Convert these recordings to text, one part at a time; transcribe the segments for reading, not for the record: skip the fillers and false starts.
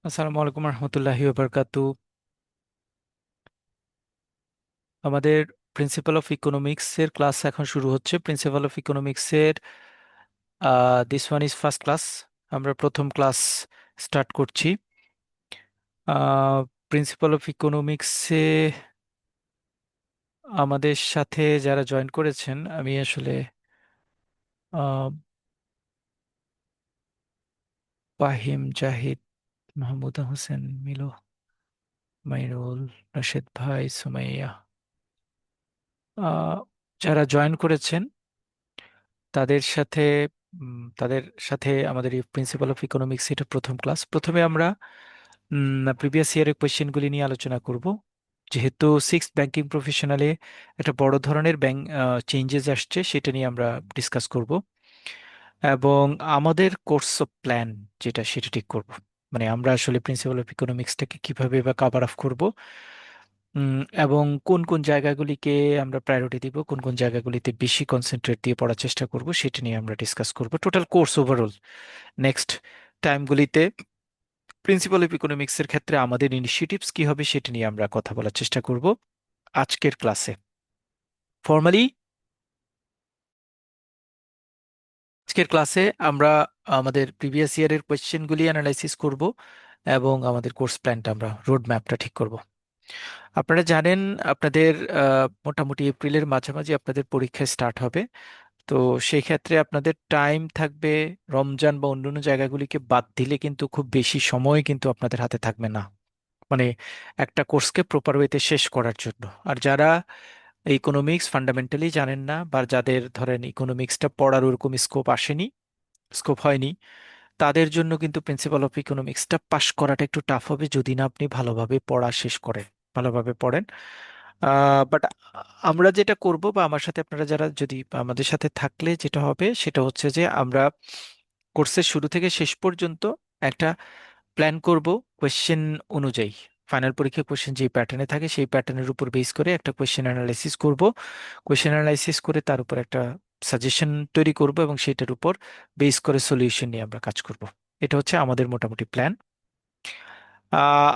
আসসালামু আলাইকুম রহমতুল্লাহি ওবরকাতু। আমাদের প্রিন্সিপাল অফ ইকোনমিক্স এর ক্লাস এখন শুরু হচ্ছে। প্রিন্সিপাল অফ ইকোনমিক্স এর this one is first class. আমরা প্রথম ক্লাস স্টার্ট করছি। প্রিন্সিপাল অফ ইকোনমিক্সে আমাদের সাথে যারা জয়েন করেছেন, আমি আসলে আহ, ফাহিম, জাহিদ, মাহমুদ হোসেন, মিলো, মাইরুল, রাশেদ ভাই, সুমাইয়া, আহ, যারা জয়েন করেছেন তাদের সাথে তাদের সাথে আমাদের এই প্রিন্সিপাল অফ ইকোনমিক্স এটা প্রথম ক্লাস। প্রথমে আমরা প্রিভিয়াস ইয়ারের কোয়েশ্চেনগুলি নিয়ে আলোচনা করব। যেহেতু সিক্স ব্যাংকিং প্রফেশনালে একটা বড় ধরনের ব্যাংক চেঞ্জেস আসছে, সেটা নিয়ে আমরা ডিসকাস করব এবং আমাদের কোর্স অফ প্ল্যান যেটা সেটা ঠিক করব। মানে আমরা আসলে প্রিন্সিপাল অফ ইকোনমিক্সটাকে কিভাবে বা কাভার অফ করব, এবং কোন কোন জায়গাগুলিকে আমরা প্রায়োরিটি দিব, কোন কোন জায়গাগুলিতে বেশি কনসেন্ট্রেট দিয়ে পড়ার চেষ্টা করব, সেটা নিয়ে আমরা ডিসকাস করব। টোটাল কোর্স ওভারঅল নেক্সট টাইমগুলিতে প্রিন্সিপাল অফ ইকোনমিক্স এর ক্ষেত্রে আমাদের ইনিশিয়েটিভস কি হবে সেটা নিয়ে আমরা কথা বলার চেষ্টা করব আজকের ক্লাসে। ফর্মালি আজকের ক্লাসে আমরা আমাদের প্রিভিয়াস ইয়ারের কোয়েশ্চেনগুলি অ্যানালাইসিস করব এবং আমাদের কোর্স প্ল্যানটা আমরা রোড ম্যাপটা ঠিক করব। আপনারা জানেন আপনাদের মোটামুটি এপ্রিলের মাঝামাঝি আপনাদের পরীক্ষা স্টার্ট হবে। তো সেই ক্ষেত্রে আপনাদের টাইম থাকবে, রমজান বা অন্যান্য জায়গাগুলিকে বাদ দিলে কিন্তু খুব বেশি সময় কিন্তু আপনাদের হাতে থাকবে না, মানে একটা কোর্সকে প্রপার ওয়েতে শেষ করার জন্য। আর যারা ইকোনমিক্স ফান্ডামেন্টালি জানেন না বা যাদের ধরেন ইকোনমিক্সটা পড়ার ওরকম স্কোপ হয়নি, তাদের জন্য কিন্তু প্রিন্সিপাল অফ ইকোনমিক্সটা পাশ করাটা একটু টাফ হবে যদি না আপনি ভালোভাবে পড়া শেষ করেন, ভালোভাবে পড়েন। বাট আমরা যেটা করব বা আমার সাথে আপনারা যারা যদি আমাদের সাথে থাকলে যেটা হবে সেটা হচ্ছে যে আমরা কোর্সের শুরু থেকে শেষ পর্যন্ত একটা প্ল্যান করব কোয়েশ্চেন অনুযায়ী। ফাইনাল পরীক্ষা কোয়েশ্চেন যে প্যাটার্নে থাকে সেই প্যাটার্নের উপর বেস করে একটা কোয়েশ্চেন অ্যানালাইসিস করব। কোয়েশ্চেন অ্যানালাইসিস করে তার উপর একটা সাজেশন তৈরি করব এবং সেটার উপর বেস করে সলিউশন নিয়ে আমরা কাজ করব। এটা হচ্ছে আমাদের মোটামুটি প্ল্যান।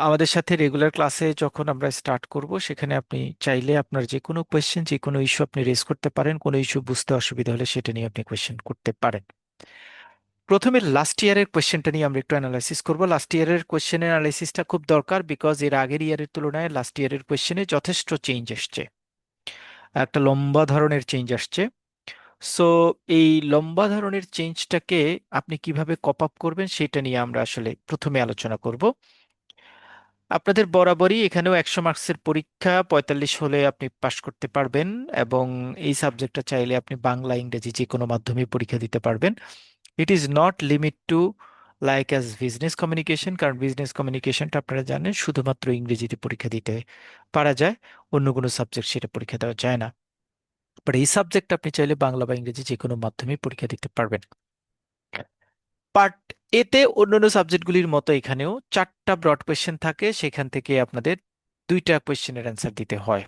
আমাদের সাথে রেগুলার ক্লাসে যখন আমরা স্টার্ট করব সেখানে আপনি চাইলে আপনার যে কোনো কোয়েশ্চেন, যে কোনো ইস্যু আপনি রেজ করতে পারেন। কোনো ইস্যু বুঝতে অসুবিধা হলে সেটা নিয়ে আপনি কোয়েশ্চেন করতে পারেন। প্রথমে লাস্ট ইয়ারের কোয়েশ্চেনটা নিয়ে আমরা একটু অ্যানালাইসিস করব। লাস্ট ইয়ারের কোয়েশ্চেনের অ্যানালাইসিসটা খুব দরকার, বিকজ এর আগের ইয়ারের তুলনায় লাস্ট ইয়ারের কোয়েশ্চেনে যথেষ্ট চেঞ্জ আসছে, একটা লম্বা ধরনের চেঞ্জ আসছে। সো এই লম্বা ধরনের চেঞ্জটাকে আপনি কিভাবে কপ আপ করবেন সেটা নিয়ে আমরা আসলে প্রথমে আলোচনা করব। আপনাদের বরাবরই এখানেও 100 মার্কসের পরীক্ষা, 45 হলে আপনি পাশ করতে পারবেন এবং এই সাবজেক্টটা চাইলে আপনি বাংলা ইংরেজি যে কোনো মাধ্যমে পরীক্ষা দিতে পারবেন। ইট is not limit to like as business communication, কারণ বিজনেস কমিউনিকেশনটা আপনারা জানেন শুধুমাত্র ইংরেজিতে পরীক্ষা দিতে পারা যায়, অন্য কোনো সাবজেক্ট সেটা পরীক্ষা দেওয়া যায় না। বাট এই সাবজেক্ট আপনি চাইলে বাংলা বা ইংরেজি যে কোনো মাধ্যমে পরীক্ষা দিতে পারবেন। পার্ট এতে অন্যান্য সাবজেক্টগুলির মতো এখানেও চারটা ব্রড কোয়েশ্চেন থাকে, সেখান থেকে আপনাদের দুইটা কোয়েশ্চেনের অ্যান্সার দিতে হয়,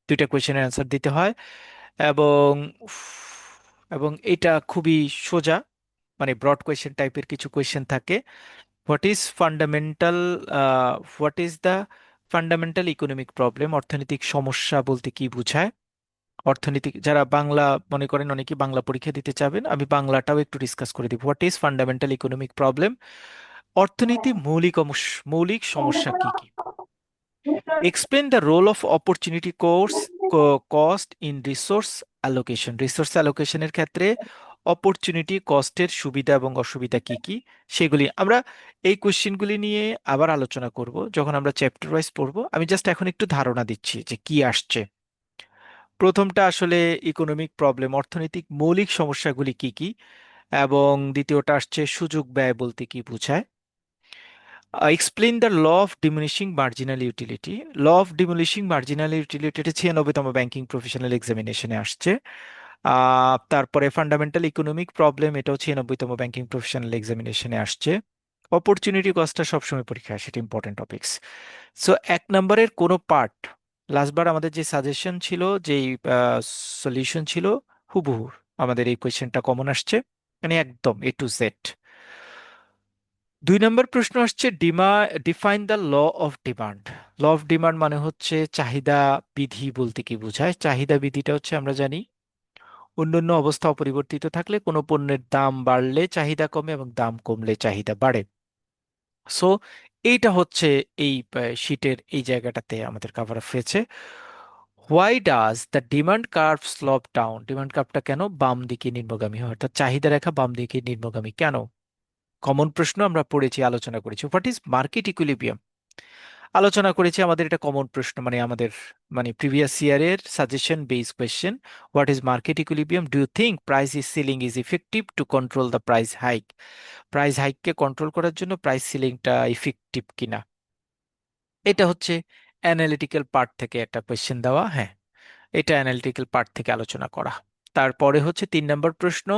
দুইটা কোয়েশ্চেনের অ্যান্সার দিতে হয়। এবং এবং এটা খুবই সোজা, মানে ব্রড কোয়েশ্চেন টাইপের কিছু কোয়েশ্চেন থাকে। What is fundamental what is the fundamental economic problem, অর্থনৈতিক সমস্যা বলতে কি বোঝায়। অর্থনীতি যারা বাংলা মনে করেন, অনেকে বাংলা পরীক্ষা দিতে চাবেন, আমি বাংলাটাও একটু ডিসকাস করে দিব। What is fundamental economic problem, অর্থনীতি মৌলিক সমস্যা কি কি। Explain the role of opportunity cost in resource allocation, resource অ্যালোকেশনের ক্ষেত্রে অপরচুনিটি কস্টের সুবিধা এবং অসুবিধা কি কি, সেগুলি আমরা এই কোশ্চেনগুলি নিয়ে আবার আলোচনা করব যখন আমরা চ্যাপ্টার ওয়াইজ পড়বো। আমি জাস্ট এখন একটু ধারণা দিচ্ছি যে কি আসছে। প্রথমটা আসলে ইকোনমিক প্রবলেম, অর্থনৈতিক মৌলিক সমস্যাগুলি কি কি, এবং দ্বিতীয়টা আসছে সুযোগ ব্যয় বলতে কি বোঝায়। Explain the law of diminishing marginal utility, law of diminishing marginal utility এটা 96তম ব্যাংকিং প্রফেশনাল এক্সামিনেশনে আসছে। তারপরে ফান্ডামেন্টাল ইকোনমিক প্রবলেম, এটাও 96তম ব্যাংকিং প্রফেশনাল এক্সামিনেশনে আসছে। অপরচুনিটি কস্টটা সবসময় পরীক্ষা আসে, এটা ইম্পর্টেন্ট টপিকস। সো এক নম্বরের কোনো পার্ট, লাস্টবার আমাদের যে সাজেশন ছিল, যেই সলিউশন ছিল, হুবহু আমাদের এই কোয়েশ্চেনটা কমন আসছে, মানে একদম A to Z। 2 নম্বর প্রশ্ন আসছে, define the law of demand. Law of demand মানে হচ্ছে চাহিদা বিধি বলতে কি বোঝায়। চাহিদা বিধিটা হচ্ছে আমরা জানি অন্যান্য অবস্থা অপরিবর্তিত থাকলে কোনো পণ্যের দাম বাড়লে চাহিদা কমে এবং দাম কমলে চাহিদা বাড়ে। সো এইটা হচ্ছে এই শীটের এই জায়গাটাতে আমাদের কাভার আপ হয়েছে। Why does the demand curve slope down? Demand কার্ভটা কেন বাম দিকে নিম্নগামী হয়, অর্থাৎ চাহিদা রেখা বাম দিকে নিম্নগামী কেন? কমন প্রশ্ন, আমরা পড়েছি, আলোচনা করেছি। What is market equilibrium? আলোচনা করেছি, আমাদের এটা কমন প্রশ্ন, মানে আমাদের মানে প্রিভিয়াস ইয়ারের suggestion base question. What is market equilibrium? Do you think price is ceiling is effective to control the price hike? Price হাইককে কন্ট্রোল করার জন্য প্রাইস সিলিংটা ইফেক্টিভ কিনা? এটা হচ্ছে অ্যানালিটিক্যাল পার্ট থেকে একটা কোয়েশ্চেন দেওয়া। হ্যাঁ, এটা অ্যানালিটিক্যাল পার্ট থেকে আলোচনা করা। তারপরে হচ্ছে 3 নম্বর প্রশ্ন,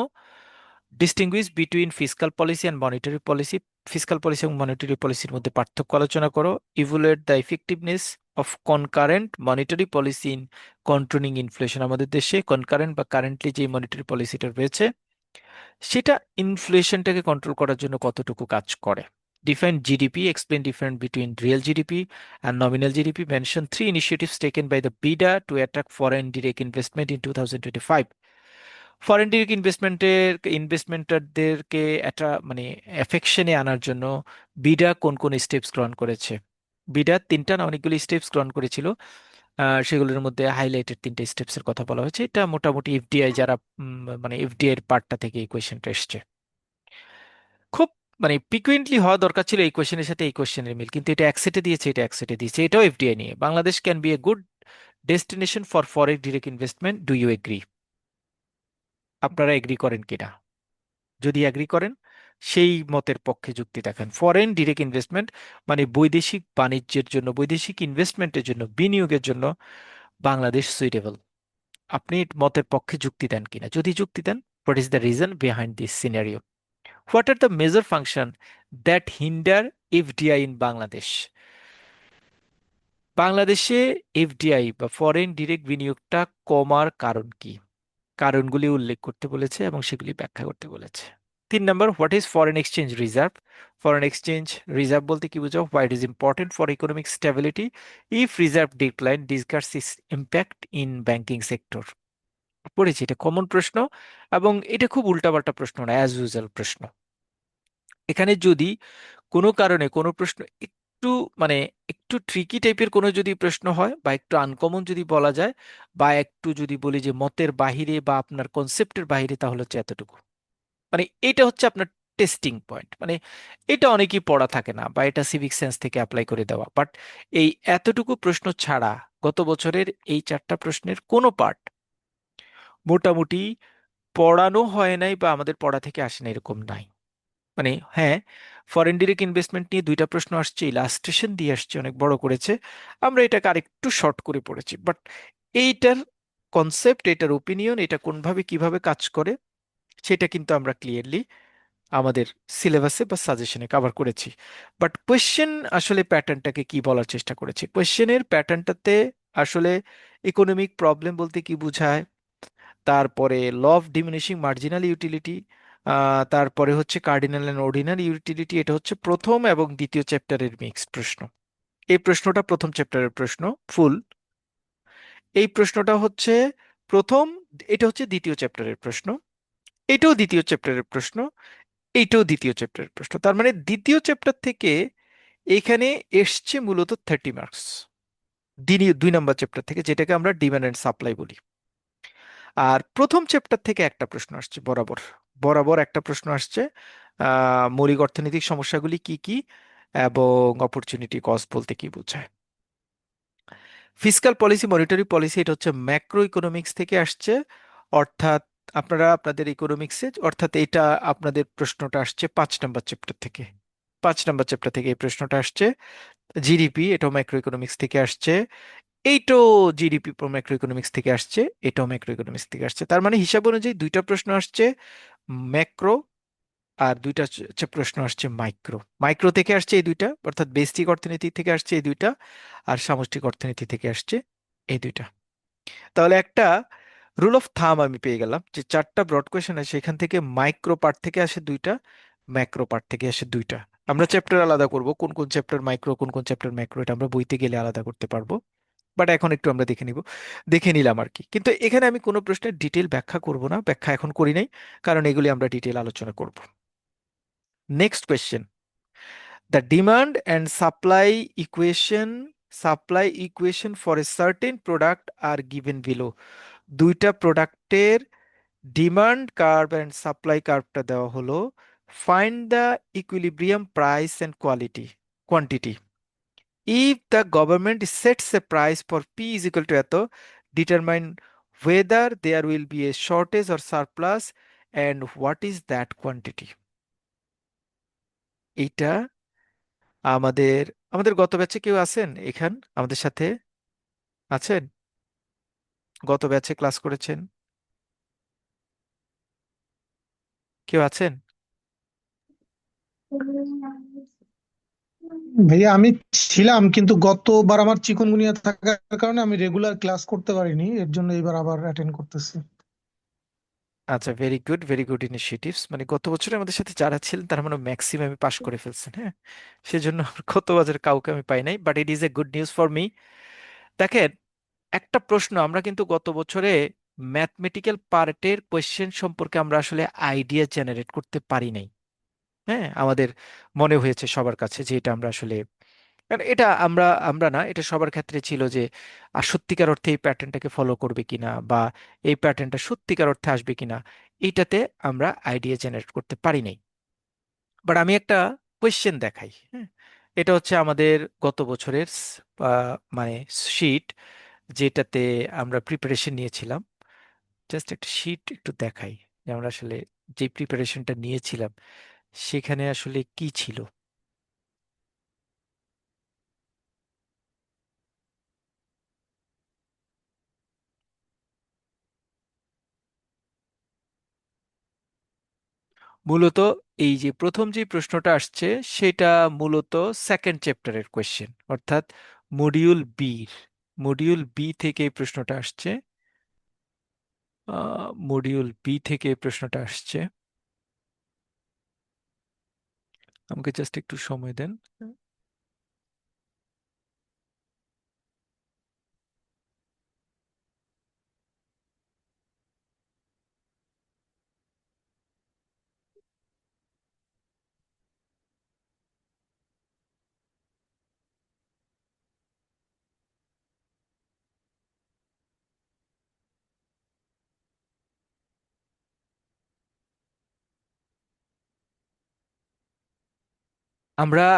distinguish between fiscal policy and monetary policy. Fiscal policy এবং মনিটারি পলিসির মধ্যে পার্থক্য আলোচনা করো। Evaluate the effectiveness of concurrent monetary policy in controlling inflation. আমাদের দেশে কনকারেন্ট বা কারেন্টলি যে মনিটারি পলিসিটা রয়েছে সেটা ইনফ্লেশনটাকে কন্ট্রোল করার জন্য কতটুকু কাজ করে। Define GDP, explain difference between real GDP and nominal GDP. Mention 3 initiatives taken by the BIDA to attract foreign direct investment in 2025। Foreign direct ইনভেস্টমেন্টারদেরকে একটা মানে এফেকশনে আনার জন্য বিডা কোন কোন স্টেপস গ্রহণ করেছে? বিডা 3টা না অনেকগুলি স্টেপস গ্রহণ করেছিল। সেগুলোর মধ্যে হাইলাইটেড 3টে স্টেপসের কথা বলা হয়েছে। এটা মোটামুটি এফডিআই যারা মানে এফডিআই এর পার্টটা থেকে এই কোয়েশ্চেনটা এসছে। খুব মানে পিকুয়েন্টলি হওয়া দরকার ছিল এই কোয়েশ্চেনের সাথে এই কোয়েশ্চেনের মিল, কিন্তু এটা এক সেটে দিয়েছে, এটা এক সেটে দিয়েছে। এটাও এফডিআই নিয়ে, Bangladesh can be a good destination for foreign direct investment, do you agree? আপনারা এগ্রি করেন কিনা? যদি এগ্রি করেন সেই মতের পক্ষে যুক্তি দেখান। ফরেন ডিরেক্ট ইনভেস্টমেন্ট মানে বৈদেশিক বাণিজ্যের জন্য, বৈদেশিক ইনভেস্টমেন্টের জন্য, বিনিয়োগের জন্য বাংলাদেশ সুইটেবল। আপনি মতের পক্ষে যুক্তি দেন কিনা? যদি যুক্তি দেন, what is the reason behind this scenario? What are the major function that hinder FDI in Bangladesh? বাংলাদেশে এফডিআই বা ফরেন ডিরেক্ট বিনিয়োগটা কমার কারণ কি? কারণগুলি উল্লেখ করতে বলেছে এবং সেগুলি ব্যাখ্যা করতে বলেছে। 3 নম্বর, what is foreign exchange reserve? Foreign exchange reserve বলতে কি বোঝাও? Why it is important for economic stability? If reserve decline, discuss is impact in banking sector. পড়েছি, এটা কমন প্রশ্ন এবং এটা খুব উল্টাপাল্টা প্রশ্ন না, অ্যাজ ইউজুয়াল প্রশ্ন। এখানে যদি কোনো কারণে কোনো প্রশ্ন একটু মানে একটু ট্রিকি টাইপের কোনো যদি প্রশ্ন হয় বা একটু আনকমন যদি বলা যায় বা একটু যদি বলি যে মতের বাহিরে বা আপনার কনসেপ্টের বাহিরে, তাহলে হচ্ছে এতটুকু। মানে এটা হচ্ছে আপনার টেস্টিং পয়েন্ট। মানে এটা অনেকেই পড়া থাকে না বা এটা সিভিক সেন্স থেকে অ্যাপ্লাই করে দেওয়া, বাট এই এতটুকু প্রশ্ন ছাড়া গত বছরের এই 4টা প্রশ্নের কোনো পার্ট মোটামুটি পড়ানো হয় নাই বা আমাদের পড়া থেকে আসে না এরকম নাই। মানে হ্যাঁ, ফরেন ডিরেক্ট ইনভেস্টমেন্ট নিয়ে 2টা প্রশ্ন আসছে, ইলাস্ট্রেশন দিয়ে আসছে, অনেক বড় করেছে। আমরা এটাকে আরেকটু শর্ট করে পড়েছি, বাট এইটার কনসেপ্ট, এটার ওপিনিয়ন, এটা কোনভাবে কিভাবে কাজ করে সেটা কিন্তু আমরা ক্লিয়ারলি আমাদের সিলেবাসে বা সাজেশনে কভার করেছি। বাট কোয়েশ্চেন আসলে প্যাটার্নটাকে কি বলার চেষ্টা করেছি, কোয়েশ্চেনের প্যাটার্নটাতে আসলে ইকোনমিক প্রবলেম বলতে কি বোঝায়, তারপরে law of diminishing marginal utility, তারপরে হচ্ছে কার্ডিনাল অ্যান্ড অর্ডিনাল ইউটিলিটি। এটা হচ্ছে প্রথম এবং দ্বিতীয় চ্যাপ্টারের মিক্সড প্রশ্ন। এই প্রশ্নটা প্রথম চ্যাপ্টারের প্রশ্ন ফুল। এই প্রশ্নটা হচ্ছে প্রথম, এটা হচ্ছে দ্বিতীয় চ্যাপ্টারের প্রশ্ন, এটাও দ্বিতীয় চ্যাপ্টারের প্রশ্ন, এইটাও দ্বিতীয় চ্যাপ্টারের প্রশ্ন। তার মানে দ্বিতীয় চ্যাপ্টার থেকে এখানে এসছে মূলত 30 মার্কস। 2 নম্বর চ্যাপ্টার থেকে, যেটাকে আমরা ডিমান্ড অ্যান্ড সাপ্লাই বলি। আর প্রথম চ্যাপ্টার থেকে একটা প্রশ্ন আসছে বরাবর, বরাবর একটা প্রশ্ন আসছে, মৌলিক অর্থনৈতিক সমস্যাগুলি কি কি এবং অপরচুনিটি কস্ট বলতে কি বোঝায়। ফিসকাল পলিসি, মনিটারি পলিসি, এটা হচ্ছে ম্যাক্রো ইকোনমিক্স থেকে আসছে। অর্থাৎ আপনারা আপনাদের ইকোনমিক্সে, অর্থাৎ এটা আপনাদের প্রশ্নটা আসছে 5 নম্বর চ্যাপ্টার থেকে। 5 নম্বর চ্যাপ্টার থেকে এই প্রশ্নটা আসছে। জিডিপি, এটাও ম্যাক্রো ইকোনমিক্স থেকে আসছে। এইটাও জিডিপি ম্যাক্রো ইকোনমিক্স থেকে আসছে, এটাও ম্যাক্রো ইকোনমিক্স থেকে আসছে। তার মানে হিসাব অনুযায়ী 2টা প্রশ্ন আসছে ম্যাক্রো, আর 2টা প্রশ্ন আসছে মাইক্রো। মাইক্রো থেকে আসছে এই 2টা, অর্থাৎ ব্যষ্টিক অর্থনীতি থেকে আসছে এই 2টা, আর সামষ্টিক অর্থনীতি থেকে আসছে এই 2টা। তাহলে একটা রুল অফ থাম আমি পেয়ে গেলাম যে 4টা ব্রড কোয়েশ্চেন আছে, সেখান থেকে মাইক্রো পার্ট থেকে আসে 2টা, ম্যাক্রো পার্ট থেকে আসে 2টা। আমরা চ্যাপ্টার আলাদা করব, কোন কোন চ্যাপ্টার মাইক্রো, কোন কোন চ্যাপ্টার ম্যাক্রো, এটা আমরা বইতে গেলে আলাদা করতে পারবো। বাট এখন একটু আমরা দেখে নিব, দেখে নিলাম আর কি। কিন্তু এখানে আমি কোনো প্রশ্নের ডিটেল ব্যাখ্যা করব না, ব্যাখ্যা এখন করি নাই, কারণ এগুলি আমরা ডিটেল আলোচনা করব। Next question, the demand and supply equation for a certain product are given below. দুইটা প্রোডাক্টের ডিমান্ড কার্ভ অ্যান্ড সাপ্লাই কার্ভটা দেওয়া হলো। Find the equilibrium price and quantity if the government sets a price for p is equal to এত, determine whether there will be a shortage or surplus and what is that quantity। এইটা আমাদের আমাদের গত ব্যাচে কেউ আছেন এখান আমাদের সাথে আছেন? গত ব্যাচে ক্লাস করেছেন কেউ আছেন? ভাইয়া আমি ছিলাম, কিন্তু গতবার আমার চিকুনগুনিয়া থাকার কারণে আমি রেগুলার ক্লাস করতে পারিনি, এর জন্য এবার আবার অ্যাটেন্ড করতেছি। আচ্ছা, very good, very good initiatives. মানে গত বছরে আমাদের সাথে যারা ছিলেন তারা মানে ম্যাক্সিমাম পাশ করে ফেলছেন, হ্যাঁ। সেজন্য গত বছর কাউকে আমি পাই নাই, but it is a good news for me. দেখেন, একটা প্রশ্ন, আমরা কিন্তু গত বছরে ম্যাথমেটিক্যাল পার্টের কোয়েশ্চেন সম্পর্কে আমরা আসলে আইডিয়া জেনারেট করতে পারি নাই। হ্যাঁ, আমাদের মনে হয়েছে সবার কাছে যে এটা আমরা আসলে, কারণ এটা আমরা আমরা না, এটা সবার ক্ষেত্রে ছিল যে সত্যিকার অর্থে এই প্যাটার্নটাকে ফলো করবে কিনা, বা এই প্যাটার্নটা সত্যিকার অর্থে আসবে কিনা, এইটাতে আমরা আইডিয়া জেনারেট করতে পারি নাই। বাট আমি একটা কোয়েশ্চেন দেখাই, হ্যাঁ। এটা হচ্ছে আমাদের গত বছরের মানে শিট, যেটাতে আমরা প্রিপারেশন নিয়েছিলাম। জাস্ট একটা শিট একটু দেখাই যে আমরা আসলে যে প্রিপারেশনটা নিয়েছিলাম সেখানে আসলে কি ছিল। মূলত এই যে প্রথম যে প্রশ্নটা আসছে সেটা মূলত সেকেন্ড চ্যাপ্টারের কোয়েশ্চেন, অর্থাৎ মডিউল বি, মডিউল বি থেকে এই প্রশ্নটা আসছে। মডিউল বি থেকে এই প্রশ্নটা আসছে। আমাকে জাস্ট একটু সময় দেন।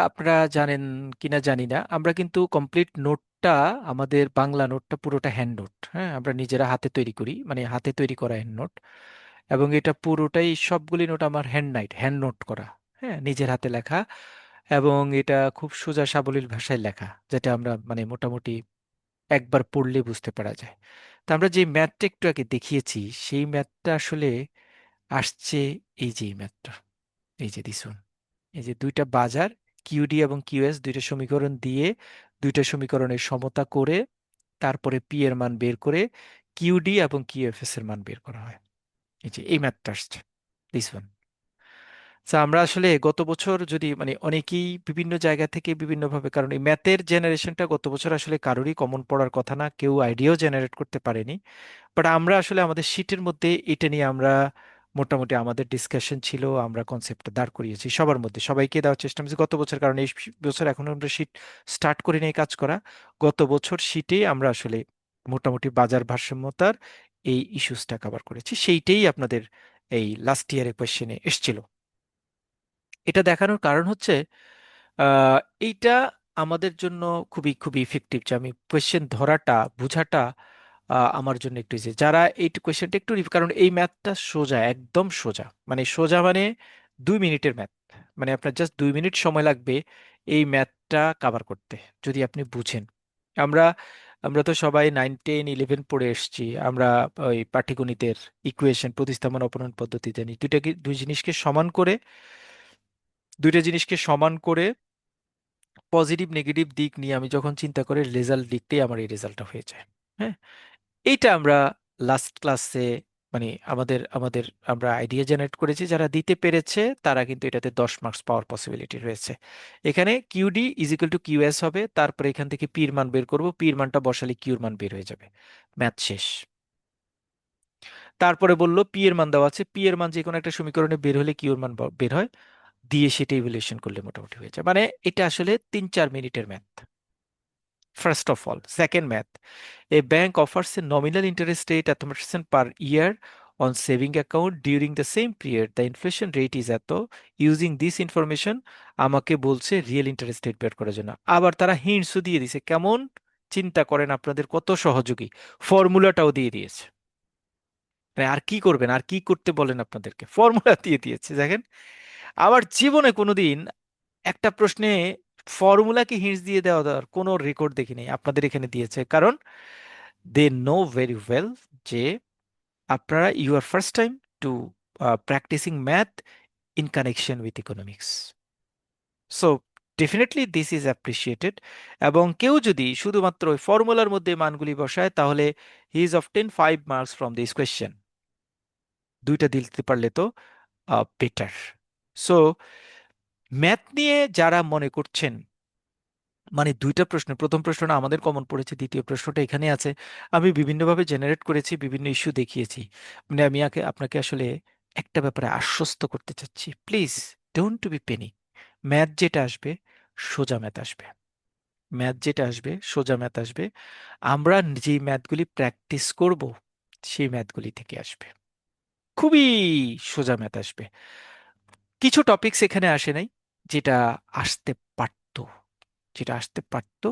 আপনারা জানেন কিনা জানি না, আমরা কিন্তু কমপ্লিট নোটটা, আমাদের বাংলা নোটটা পুরোটা হ্যান্ড নোট, হ্যাঁ, আমরা নিজেরা হাতে তৈরি করি, মানে হাতে তৈরি করা হ্যান্ড নোট। এবং এটা পুরোটাই সবগুলি নোট আমার হ্যান্ড নোট করা, হ্যাঁ, নিজের হাতে লেখা। এবং এটা খুব সোজা সাবলীল ভাষায় লেখা, যেটা আমরা মানে মোটামুটি একবার পড়লে বুঝতে পারা যায়। তা আমরা যে ম্যাথটা একটু আগে দেখিয়েছি, সেই ম্যাথটা আসলে আসছে এই যে এই ম্যাথটা, এই যে দিস, এই যে দুইটা বাজার কিউডি এবং কিউএস, দুইটা সমীকরণ দিয়ে দুইটা সমীকরণের সমতা করে তারপরে পি এর মান বের করে কিউডি এবং কিউএফএস এর মান বের করা হয়। এই যে এই ম্যাথটা আসছে, দিস ওয়ান। আমরা আসলে গত বছর যদি মানে অনেকেই বিভিন্ন জায়গা থেকে বিভিন্নভাবে, কারণ এই ম্যাথের জেনারেশনটা গত বছর আসলে কারোরই কমন পড়ার কথা না, কেউ আইডিয়াও জেনারেট করতে পারেনি। বাট আমরা আসলে আমাদের শীটের মধ্যে এটা নিয়ে আমরা মোটামুটি আমাদের ডিসকাশন ছিল, আমরা কনসেপ্টটা দাঁড় করিয়েছি সবার মধ্যে, সবাইকে দেওয়ার চেষ্টা করেছি গত বছর, কারণ এই বছর এখনো আমরা শীট স্টার্ট করি নাই কাজ করা। গত বছর শীটেই আমরা আসলে মোটামুটি বাজার ভারসাম্যতার এই ইস্যুসটা কভার করেছি, সেইটাই আপনাদের এই লাস্ট ইয়ারের কোয়েশ্চেনে এসেছিল। এটা দেখানোর কারণ হচ্ছে আহ, এইটা আমাদের জন্য খুবই খুবই ইফেক্টিভ, যে আমি কোয়েশ্চেন ধরাটা বোঝাটা আমার জন্য একটু ইজি, যারা এই কোয়েশ্চেনটা একটু কারণ এই ম্যাথটা সোজা, একদম সোজা, মানে সোজা মানে 2 মিনিটের ম্যাথ, মানে আপনার জাস্ট 2 মিনিট সময় লাগবে এই ম্যাথটা কভার করতে, যদি আপনি বুঝেন। আমরা আমরা তো সবাই 9, 10, 11 পড়ে এসেছি আমরা। ওই পাটিগণিতের ইকুয়েশন, প্রতিস্থাপন অপনয়ন পদ্ধতি জানি, দুই জিনিসকে সমান করে, দুইটা জিনিসকে সমান করে পজিটিভ নেগেটিভ দিক নিয়ে আমি যখন চিন্তা করে রেজাল্ট লিখতেই আমার এই রেজাল্টটা হয়ে যায়, হ্যাঁ। এইটা আমরা লাস্ট ক্লাসে মানে আমাদের আমাদের আমরা আইডিয়া জেনারেট করেছি, যারা দিতে পেরেছে তারা কিন্তু এটাতে 10 মার্কস পাওয়ার পসিবিলিটি রয়েছে। এখানে QD is equal to QS হবে, তারপরে এখান থেকে পির মান বের করব, পির মানটা বসালে কিউর মান বের হয়ে যাবে, ম্যাথ শেষ। তারপরে বললো পি এর মান দেওয়া আছে, পি এর মান যে কোনো একটা সমীকরণে বের হলে কিউর মান বের হয়, দিয়ে সেটা ইভ্যালুয়েশন করলে মোটামুটি হয়ে যায়। মানে এটা আসলে 3-4 মিনিটের math. First of all, second math. A bank offers a nominal interest rate at 1% per year on saving account during the same period. The inflation rate is এত। Using this information আমাকে বলছে রিয়েল ইন্টারেস্ট রেট বের করার জন্য। আবার তারা হিন্টসও দিয়ে দিছে, কেমন চিন্তা করেন আপনাদের কত সহযোগী, ফর্মুলাটাও দিয়ে দিয়েছে। ভাই আর কি করবেন, আর কি করতে বলেন, আপনাদেরকে ফর্মুলা দিয়ে দিয়েছে দেখেন। আমার জীবনে কোনোদিন একটা প্রশ্নে ফর্মুলাকে হিন্টস দিয়ে দেওয়া দেওয়ার কোনো রেকর্ড দেখিনি, আপনাদের এখানে দিয়েছে। কারণ দে নো ভেরি ওয়েল যে আপনারা you are first time to practicing math in connection with economics, so definitely this is appreciated. এবং কেউ যদি শুধুমাত্র ওই ফর্মুলার মধ্যে মানগুলি বসায়, তাহলে he is often 5 marks from this question. দুইটা দিতে পারলে তো বেটার। সো ম্যাথ নিয়ে যারা মনে করছেন, মানে দুইটা প্রশ্ন, প্রথম প্রশ্নটা আমাদের কমন পড়েছে, দ্বিতীয় প্রশ্নটা এখানে আছে, আমি বিভিন্নভাবে জেনারেট করেছি, বিভিন্ন ইস্যু দেখিয়েছি। মানে আমি আপনাকে আসলে একটা ব্যাপারে আশ্বস্ত করতে চাচ্ছি, please don't to be penny. Math যেটা আসবে সোজা ম্যাথ আসবে, ম্যাথ যেটা আসবে সোজা ম্যাথ আসবে। আমরা যে ম্যাথগুলি প্র্যাকটিস করব সেই ম্যাথগুলি থেকে আসবে, খুবই সোজা ম্যাথ আসবে। কিছু টপিকস এখানে আসে নাই, যেটা আসতে পারতো, যেটা আসতে পারতো,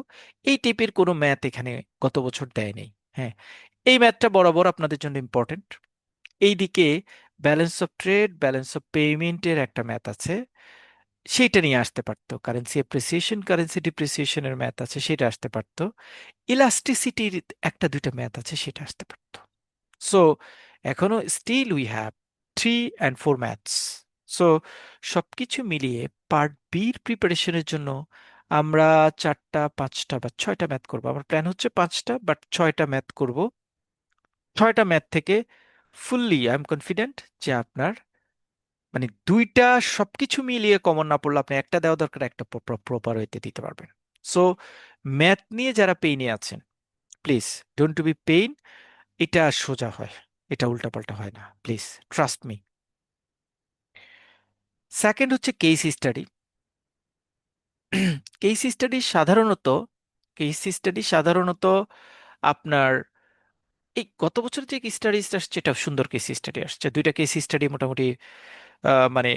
এই টাইপের কোনো ম্যাথ এখানে গত বছর দেয় নেই। হ্যাঁ, এই ম্যাথটা বরাবর আপনাদের জন্য ইম্পর্টেন্ট। এইদিকে balance of trade, balance of পেমেন্টের একটা ম্যাথ আছে, সেইটা নিয়ে আসতে পারতো। কারেন্সি অ্যাপ্রিসিয়েশন, কারেন্সি ডিপ্রিসিয়েশনের ম্যাথ আছে, সেটা আসতে পারতো। ইলাস্টিসিটির একটা দুইটা ম্যাথ আছে, সেটা আসতে পারতো। সো এখনো still we have 3 and 4 maths. So সবকিছু মিলিয়ে পার্ট বির প্রিপারেশনের জন্য আমরা 4টা 5টা বা 6টা ম্যাথ করবো। আমার প্ল্যান হচ্ছে 5টা, বাট 6টা ম্যাথ করব। 6টা ম্যাথ থেকে ফুললি আই এম কনফিডেন্ট যে আপনার, মানে দুইটা সবকিছু মিলিয়ে কমন না পড়লে আপনি একটা দেওয়া দরকার, একটা প্রপার হইতে দিতে পারবেন। সো ম্যাথ নিয়ে যারা পেইনে আছেন, please don't to be pain. এটা সোজা হয়, এটা উল্টাপাল্টা হয় না, প্লিজ ট্রাস্ট মি। সেকেন্ড হচ্ছে কেস স্টাডি। কেস স্টাডি সাধারণত, কেস স্টাডি সাধারণত আপনার এই গত বছর যে স্টাডি আসছে, এটা সুন্দর কেস স্টাডি আসছে, দুইটা কেস স্টাডি মোটামুটি মানে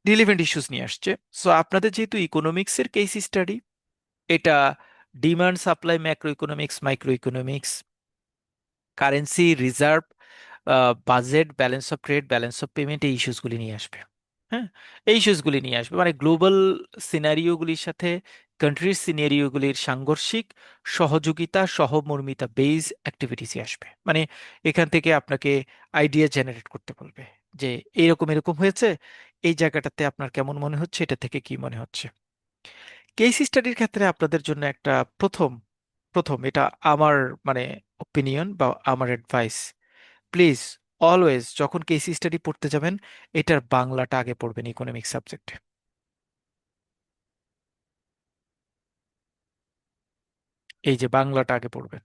রিলেভেন্ট ইস্যুস নিয়ে আসছে। সো আপনাদের যেহেতু ইকোনমিক্সের কেস স্টাডি, এটা demand supply, macro economics, micro economics, currency reserve, budget, balance of trade, balance of payment, এই ইস্যুসগুলি নিয়ে আসবে। হ্যাঁ, এই ইস্যুসগুলি নিয়ে আসবে, মানে গ্লোবাল সিনারিওগুলির সাথে কান্ট্রির সিনারিওগুলির সাংঘর্ষিক সহযোগিতা, সহমর্মিতা বেজ অ্যাক্টিভিটিসই আসবে। মানে এখান থেকে আপনাকে আইডিয়া জেনারেট করতে বলবে যে এরকম এরকম হয়েছে, এই জায়গাটাতে আপনার কেমন মনে হচ্ছে, এটা থেকে কি মনে হচ্ছে। কেস স্টাডির ক্ষেত্রে আপনাদের জন্য একটা প্রথম প্রথম এটা আমার মানে ওপিনিয়ন বা আমার অ্যাডভাইস, প্লিজ অলওয়েজ যখন কেস স্টাডি পড়তে যাবেন, এটার বাংলাটা আগে পড়বেন ইকোনমিক্স সাবজেক্টে। এই যে বাংলাটা আগে পড়বেন,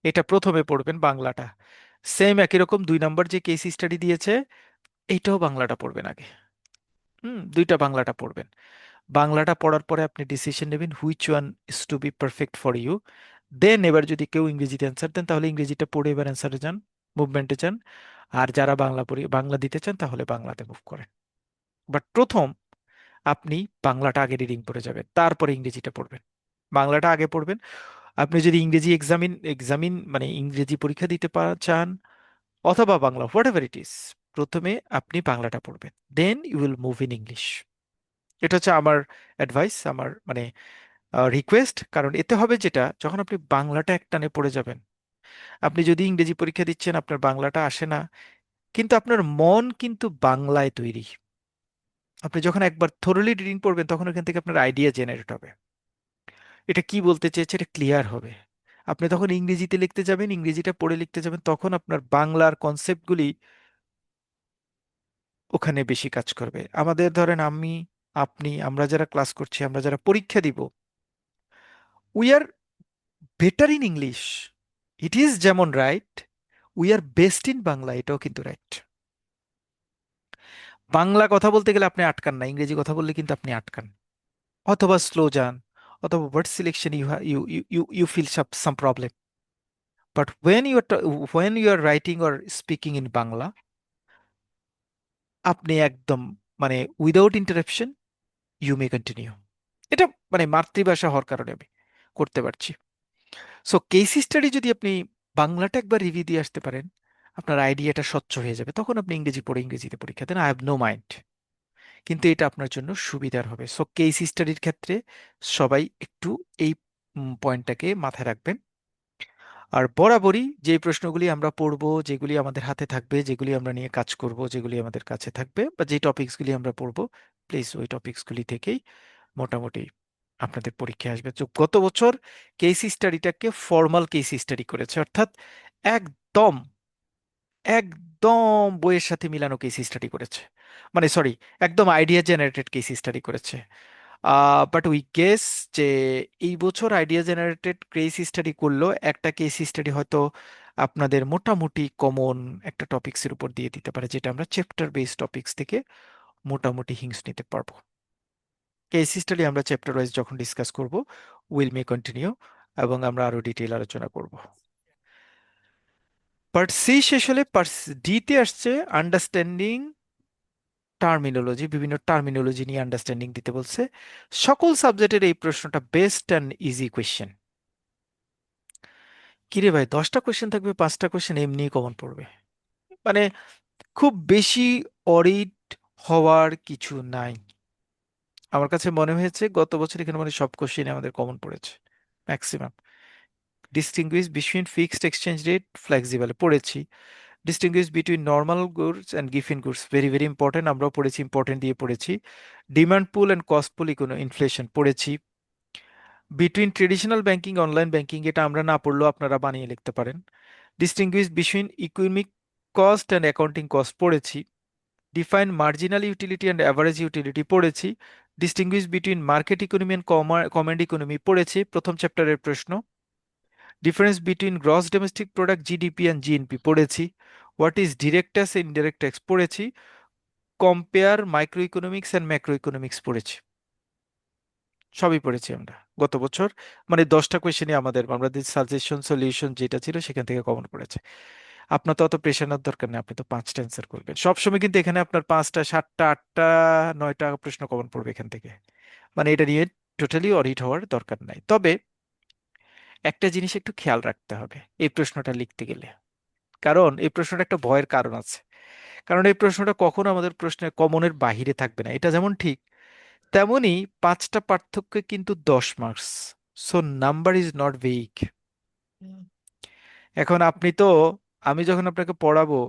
এটা প্রথমে পড়বেন বাংলাটা। সেম একই রকম 2 নম্বর যে কেস স্টাডি দিয়েছে, এইটাও বাংলাটা পড়বেন আগে। দুইটা বাংলাটা পড়বেন। বাংলাটা পড়ার পরে আপনি ডিসিশন নেবেন which one is to be perfect for you. Then এবার যদি কেউ ইংরেজিতে অ্যান্সার দেন, তাহলে ইংরেজিটা পড়ে এবার অ্যান্সারে যান, মুভমেন্টে যান। আর যারা বাংলা পড়ি বাংলা দিতে চান, তাহলে বাংলাতে মুভ করেন। বাট প্রথম আপনি বাংলাটা আগে রিডিং পড়ে যাবেন, তারপরে ইংরেজিটা পড়বেন। বাংলাটা আগে পড়বেন। আপনি যদি ইংরেজি এক্সামিন এক্সামিন মানে ইংরেজি পরীক্ষা দিতে চান, অথবা Bangla, whatever it is, প্রথমে আপনি বাংলাটা পড়বেন, then you will move in English. এটা হচ্ছে আমার অ্যাডভাইস, আমার মানে রিকোয়েস্ট। কারণ এতে হবে যেটা, যখন আপনি বাংলাটা একটানে পড়ে যাবেন, আপনি যদি ইংরেজি পরীক্ষা দিচ্ছেন, আপনার বাংলাটা আসে না, কিন্তু আপনার মন কিন্তু বাংলায় তৈরি। আপনি যখন একবার থরলি রিডিং পড়বেন, তখন ওখান থেকে আপনার আইডিয়া জেনারেট হবে, এটা কি বলতে চেয়েছে, এটা ক্লিয়ার হবে। আপনি তখন ইংরেজিতে লিখতে যাবেন, ইংরেজিটা পড়ে লিখতে যাবেন, তখন আপনার বাংলার কনসেপ্টগুলি ওখানে বেশি কাজ করবে। আমাদের ধরেন আমি, আপনি, আমরা যারা ক্লাস করছি, আমরা যারা পরীক্ষা দিব, we are better in English. It is যেমন right, we are best in Bangla, এটাও কিন্তু রাইট। বাংলা কথা বলতে গেলে আপনি আটকান না, ইংরেজি কথা বললে কিন্তু আপনি আটকান, অথবা স্লো যান, অথবা word selection you feel some problem. But when you are writing or speaking in Bangla, আপনি একদম মানে without interruption you may continue. এটা মানে মাতৃভাষা হওয়ার কারণে আমি করতে পারছি। সো কেস স্টাডি যদি আপনি বাংলাটা একবার রিভিউ দিয়ে আসতে পারেন, আপনার আইডিয়াটা স্বচ্ছ হয়ে যাবে, তখন আপনি ইংরেজি পড়ে ইংরেজিতে পরীক্ষা দেন, আই হ্যাভ নো মাইন্ড। কিন্তু এটা আপনার জন্য সুবিধার হবে। সো কেস স্টাডির ক্ষেত্রে সবাই একটু এই পয়েন্টটাকে মাথায় রাখবেন। আর বরাবরই যে প্রশ্নগুলি আমরা পড়ব, যেগুলি আমাদের হাতে থাকবে, যেগুলি আমরা নিয়ে কাজ করব, যেগুলি আমাদের কাছে থাকবে, বা যে টপিকসগুলি আমরা পড়ব, প্লিজ ওই টপিকসগুলি থেকেই মোটামুটি আপনাদের পরীক্ষায় আসবে। তো গত বছর কেস স্টাডিটাকে ফর্মাল কেস স্টাডি করেছে, অর্থাৎ একদম একদম বইয়ের সাথে মিলানো কেস স্টাডি করেছে, মানে সরি, একদম আইডিয়া জেনারেটেড কেস স্টাডি করেছে। বাট উই গেস যে এই বছর আইডিয়া জেনারেটেড কেস স্টাডি করলো, একটা কেস স্টাডি হয়তো আপনাদের মোটামুটি কমন একটা টপিক্সের উপর দিয়ে দিতে পারে, যেটা আমরা চ্যাপ্টার বেস টপিক্স থেকে মোটামুটি হিংস নিতে পারবো। কেস স্টাডি আমরা চ্যাপ্টার ওয়াইজ যখন ডিসকাস করব, উইল মে কন্টিনিউ, এবং আমরা আরো ডিটেইল আলোচনা করব। পার্ট সি শেষ হলে পার্ট ডি তে আসছে আন্ডারস্ট্যান্ডিং টার্মিনোলজি, বিভিন্ন টার্মিনোলজি নিয়ে আন্ডারস্ট্যান্ডিং দিতে বলছে। সকল সাবজেক্টের এই প্রশ্নটা বেস্ট অ্যান্ড ইজি কোয়েশ্চেন। কিরে ভাই, 10টা কোয়েশ্চেন থাকবে, 5টা কোয়েশ্চেন এমনি কমন পড়বে, মানে খুব বেশি অরিড হওয়ার কিছু নাই। আমার কাছে মনে হয়েছে গত বছর এখানে মানে সব কোশ্চেন আমাদের কমন পড়েছে, maximum. Distinguish between fixed exchange rate flexible পড়েছি। Distinguish between normal goods and gift goods, very very important, আমরাও পড়েছি, ইম্পর্টেন্ট দিয়ে পড়েছি। Demand pull and cost pull inflation পড়েছি। Between traditional banking online banking, এটা আমরা না পড়লেও আপনারা বানিয়ে লিখতে পারেন। Distinguish between economic cost and accounting cost পড়েছি। Define marginal utility and average utility পড়েছি। Distinguish between market economy and command economy পড়েছি, প্রথম চ্যাপ্টারের প্রশ্ন। Difference between gross domestic product GDP and GNP পড়েছি। What is direct tax indirect tax পড়েছি। Compare micro economics and macro economics পড়েছি। সবই পড়েছি আমরা গত বছর, মানে 10টা কোয়েশ্চেনই আমাদের সাজেশন সলিউশন যেটা ছিল সেখান থেকে কমন পড়েছে। আপনার তো অত প্রেশার নেওয়ার দরকার নেই, আপনি তো 5টা অ্যান্সার করবেন সবসময়, কিন্তু এখানে আপনার 5টা 7টা 8টা 9টা প্রশ্ন কমন পড়বে এখান থেকে, মানে এটা নিয়ে টোটালি অডিট হওয়ার দরকার নাই। তবে একটা জিনিস একটু খেয়াল রাখতে হবে এই প্রশ্নটা লিখতে গেলে, কারণ এই প্রশ্নটা একটা ভয়ের কারণ আছে। কারণ এই প্রশ্নটা কখনো আমাদের প্রশ্নের কমনের বাহিরে থাকবে না, এটা যেমন ঠিক তেমনি 5টা পার্থক্য কিন্তু 10 marks. So number is not vague. এখন আপনি তো, আমি যখন আপনাকে পড়াবো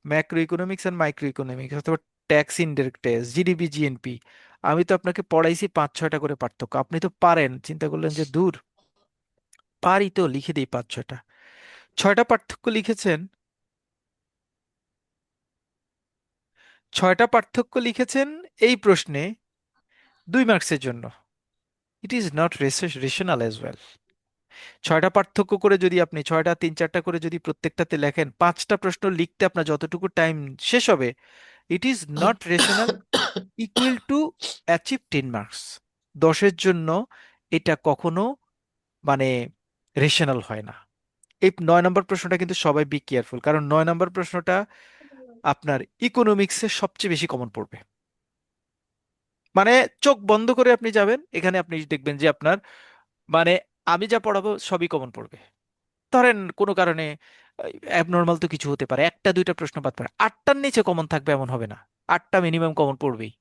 macro economics and micro economics অথবা tax indirect tax GDP GNP, আমি তো আপনাকে পড়াইছি 5-6টা করে পার্থক্য, আপনি তো পারেন, চিন্তা করলেন যে দূর, পারি তো লিখে দিই 5-6টা, 6টা পার্থক্য লিখেছেন, 6টা পার্থক্য লিখেছেন এই প্রশ্নে 2 মার্কসের জন্য। It is not rational as well. 6টা পার্থক্য করে যদি আপনি 6টা 3-4টা করে যদি প্রত্যেকটাতে লেখেন, 5টা প্রশ্ন লিখতে আপনার যতটুকু টাইম শেষ হবে, it is not rational equal to achieve 10 marks. 10-এর জন্য এটা কখনো মানে রেশনাল হয় না। এই 9 নম্বর প্রশ্নটা কিন্তু সবাই বি কেয়ারফুল, কারণ 9 নম্বর প্রশ্নটা আপনার ইকোনমিক্সে সবচেয়ে বেশি কমন পড়বে। মানে চোখ বন্ধ করে আপনি যাবেন এখানে, আপনি দেখবেন যে আপনার মানে আমি যা পড়াবো সবই কমন পড়বে। ধরেন কোনো কারণে অ্যাবনর্মাল তো কিছু হতে পারে, 1টা 2টা প্রশ্ন বাদ পড়ে, 8টার নিচে কমন থাকবে এমন হবে না, 8টা মিনিমাম কমন পড়বেই।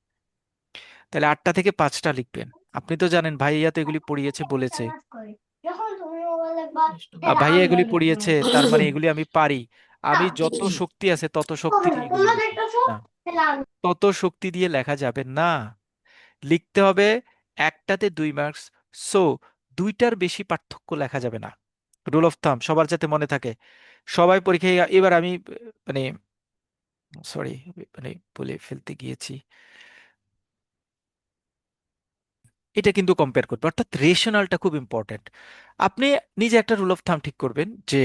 তাহলে 8টা থেকে 5টা লিখবেন। আপনি তো জানেন ভাইয়া তো এগুলি পড়িয়েছে বলেছে, ভাইয়া এগুলি পড়িয়েছে তার মানে এগুলি আমি পারি, আমি যত শক্তি আছে তত শক্তি দিয়ে এগুলি লিখি না, তত শক্তি দিয়ে লেখা যাবে না। লিখতে হবে একটাতে 2 মার্কস, সো 2টার বেশি পার্থক্য লেখা যাবে না। রুল অফ থাম সবার যাতে মনে থাকে, সবাই পরীক্ষায়। এবার আমি মানে সরি, মানে বলে ফেলতে গিয়েছি, এটা কিন্তু কম্পেয়ার করবে, অর্থাৎ রেশনালটা খুব ইম্পর্টেন্ট। আপনি নিজে একটা রুল অফ থাম ঠিক করবেন যে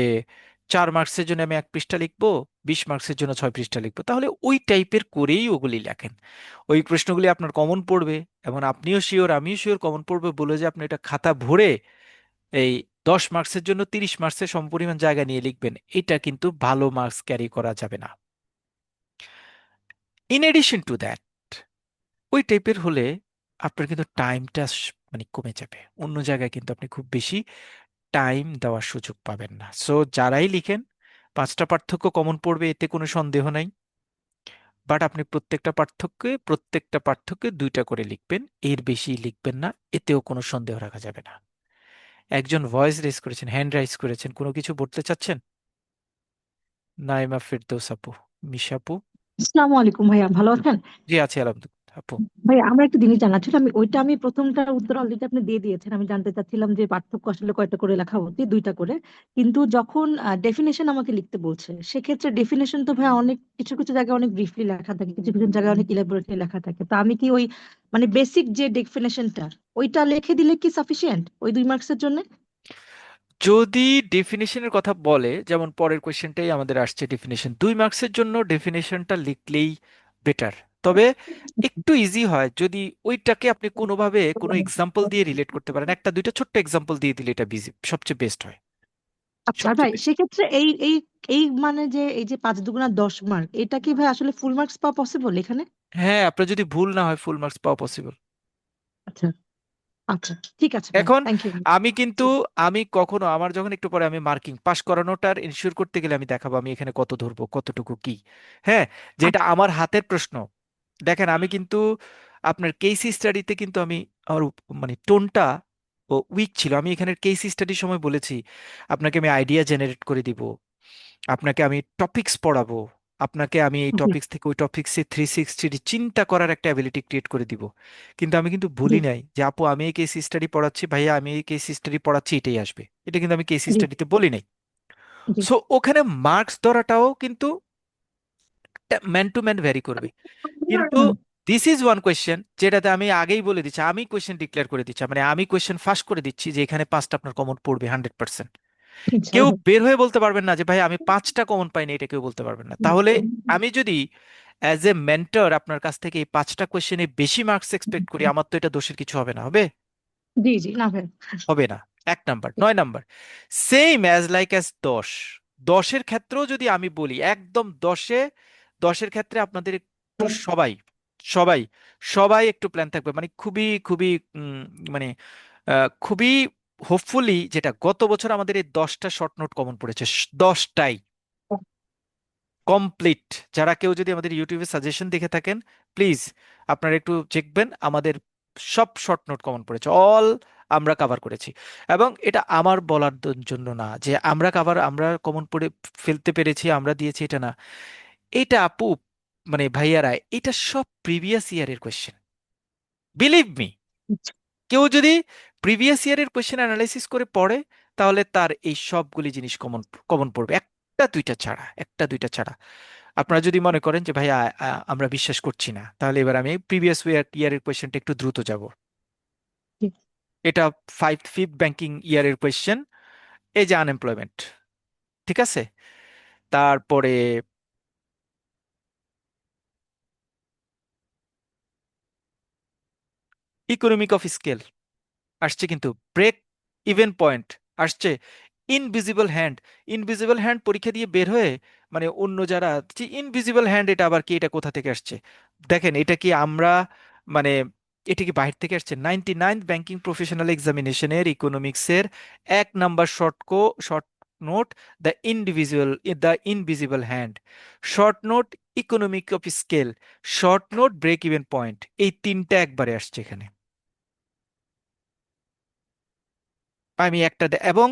4 মার্কসের জন্য আমি 1 পৃষ্ঠা লিখবো, 20 মার্কসের জন্য 6 পৃষ্ঠা লিখবো, তাহলে ওই টাইপের করেই ওগুলি লেখেন। ওই প্রশ্নগুলি আপনার কমন পড়বে, এবং আপনিও শিওর আমিও শিওর কমন পড়বে, বলে যে আপনি এটা খাতা ভরে এই 10 মার্কসের জন্য 30 মার্কসের সমপরিমাণ জায়গা নিয়ে লিখবেন, এটা কিন্তু ভালো মার্কস ক্যারি করা যাবে না। ইন এডিশন টু দ্যাট, ওই টাইপের হলে আপনার কিন্তু টাইমটা মানে কমে যাবে, অন্য জায়গায় কিন্তু আপনি খুব বেশি টাইম দেওয়ার সুযোগ পাবেন না। সো যারাই লিখেন 5টা পার্থক্য কমন পড়বে, এতে কোনো সন্দেহ নাই। বাট আপনি প্রত্যেকটা পার্থক্যে 2টা করে লিখবেন, এর বেশি লিখবেন না, এতেও কোনো সন্দেহ রাখা যাবে না। একজন ভয়েস রেজ করেছেন, হ্যান্ড রাইজ করেছেন, কোনো কিছু বলতে চাচ্ছেন? নাইমা ফেরদৌস আপু, মিশা আপু। আসসালামু আলাইকুম ভাইয়া, ভালো আছেন? জি আছি আলহামদুলিল্লাহ আপু। ভাইয়া আমার একটা জিনিস জানা ছিল, আমি প্রথমটার উত্তর অলরেডি আপনি দিয়ে দিয়েছেন। আমি জানতে চাচ্ছিলাম যে পার্থক্য আসলে কয়টা করে লেখা উচিত, 2টা করে। কিন্তু যখন ডেফিনেশন আমাকে লিখতে বলছে, সেক্ষেত্রে ডেফিনেশন তো ভাইয়া অনেক কিছু কিছু জায়গায় অনেক ব্রিফলি লেখা থাকে, কিছু কিছু জায়গায় অনেক ইলাবোরেটলি লেখা থাকে। তো আমি কি ওই মানে বেসিক যে ডেফিনেশনটা ওইটা লিখে দিলে কি সাফিসিয়েন্ট ওই 2 মার্কসের জন্য? যদি ডেফিনেশনের কথা বলে, যেমন পরের কোয়েশ্চেনটাই আমাদের আসছে ডেফিনেশন, 2 মার্কসের জন্য ডেফিনেশনটা লিখলেই বেটার। তবে একটু ইজি হয় যদি ওইটাকে আপনি কোনোভাবে কোনো এক্সাম্পল দিয়ে রিলেট করতে পারেন, একটা দুইটা ছোট্ট এক্সাম্পল দিয়ে দিলে এটা সবচেয়ে বেস্ট হয়। আচ্ছা সবচেয়ে ভাই, বেস্ট। সেক্ষেত্রে এই এই এই মানে যে এই যে 5 × 10 মার্ক, এটা কি ভাই আসলে ফুল মার্কস পাওয়া পসিবল এখানে? হ্যাঁ, আপনার যদি ভুল না হয় ফুল মার্কস পাওয়া পসিবল। আচ্ছা, আচ্ছা, ঠিক আছে ভাই, এখন থ্যাংক ইউ। আমি কিন্তু, আমি কখনো আমার যখন একটু পরে আমি মার্কিং পাস করানোটার ইনশিওর করতে গেলে আমি দেখাবো আমি এখানে কত ধরবো কতটুকু কি। হ্যাঁ, যেটা আচ্ছা, আমার হাতের প্রশ্ন। দেখেন আমি কিন্তু আপনার কেস স্টাডিতে কিন্তু আমি আমার মানে টোনটা ও উইক ছিল। আমি এখানে কেস স্টাডির সময় বলেছি আপনাকে আমি আইডিয়া জেনারেট করে দিব, আপনাকে আমি টপিকস পড়াবো, আপনাকে আমি এই জি, টপিকস থেকে ওই টপিকসে 360 চিন্তা করার একটা অ্যাবিলিটি ক্রিয়েট করে দিব। কিন্তু আমি কিন্তু জি, বলি নাই যে আপু আমি এই কেস স্টাডি পড়াচ্ছি, ভাইয়া আমি এই কেস স্টাডি পড়াচ্ছি এটাই আসবে, এটা কিন্তু আমি কেস জি, স্টাডিতে বলি নাই। জি। সো ওখানে মার্কস ধরাটাও কিন্তু ম্যান টু ম্যান ভ্যারি করবে। কিন্তু দিস ইজ ওয়ান কোয়েশ্চেন যেটাতে আমি আগেই বলে দিচ্ছি, আমি কোয়েশ্চেন ডিক্লেয়ার করে দিচ্ছি, মানে আমি কোয়েশ্চেন ফাঁস করে দিচ্ছি যে এখানে 5টা আপনার কমন পড়বে 100%। আচ্ছা, কেউ বের হয়ে বলতে পারবেন না যে ভাই আমি 5টা কমন পাইনি, এটা কেউ বলতে পারবেন না। তাহলে আমি যদি অ্যাজ এ মেন্টর আপনার কাছ থেকে এই 5টা কোয়েশ্চেনে বেশি মার্কস এক্সপেক্ট করি, আমার তো এটা দোষের কিছু হবে না, হবে? জি, জি, না ভাই। হবে না। 1 number, 9 number, same as like as 10। 10-এর ক্ষেত্রেও যদি আমি বলি একদম 10-এর ক্ষেত্রে আপনাদের একটু সবাই সবাই সবাই একটু প্ল্যান থাকবে, মানে খুবই খুবই মানে খুবই হোপফুলি, যেটা গত বছর আমাদের এই 10টা শর্ট নোট কমন পড়েছে, 10টাই কমপ্লিট। যারা কেউ যদি আমাদের ইউটিউবে সাজেশন দেখে থাকেন, প্লিজ আপনারা একটু দেখবেন, আমাদের সব শর্ট নোট কমন পড়েছে, অল আমরা কাভার করেছি। এবং এটা আমার বলার জন্য না যে আমরা কমন পড়ে ফেলতে পেরেছি, আমরা দিয়েছি, এটা না। এটা আপু, মানে ভাইয়ারা, এটা সব প্রিভিয়াস ইয়ারের কোয়েশ্চেন, বিলিভ মি। কেউ যদি প্রিভিয়াস ইয়ারের কোয়েশ্চেন অ্যানালাইসিস করে পড়ে, তাহলে তার এই সবগুলি জিনিস কমন কমন পড়বে, একটা দুইটা ছাড়া, একটা দুইটা ছাড়া। আপনারা যদি মনে করেন যে ভাই আমরা বিশ্বাস করছি না, তাহলে এবার আমি প্রিভিয়াস ইয়ারের কোয়েশ্চেনটা একটু দ্রুত যাব। জি, এটা ফিফথ ব্যাংকিং ইয়ারের কোয়েশ্চেন। এই যে আনএমপ্লয়মেন্ট, ঠিক আছে, তারপরে ইকোনমিক অফ স্কেল আসছে, কিন্তু ব্রেক ইভেন পয়েন্ট আসছে, ইনভিজিবল হ্যান্ড। ইনভিজিবল হ্যান্ড পরীক্ষা দিয়ে বের হয়ে মানে অন্য যারা, যে ইনভিজিবল হ্যান্ড এটা আবার কি, এটা কোথা থেকে আসছে? দেখেন এটা কি আমরা মানে এটা কি বাইরে থেকে আসছে? 99 ব্যাংকিং প্রফেশনাল এক্সামিনেশনের ইকোনমিক্সের 1 number short note, the invisible hand, short note economic of scale, short note break even point, এই তিনটা একবারে আসছে এখানে। আমি একটা এবং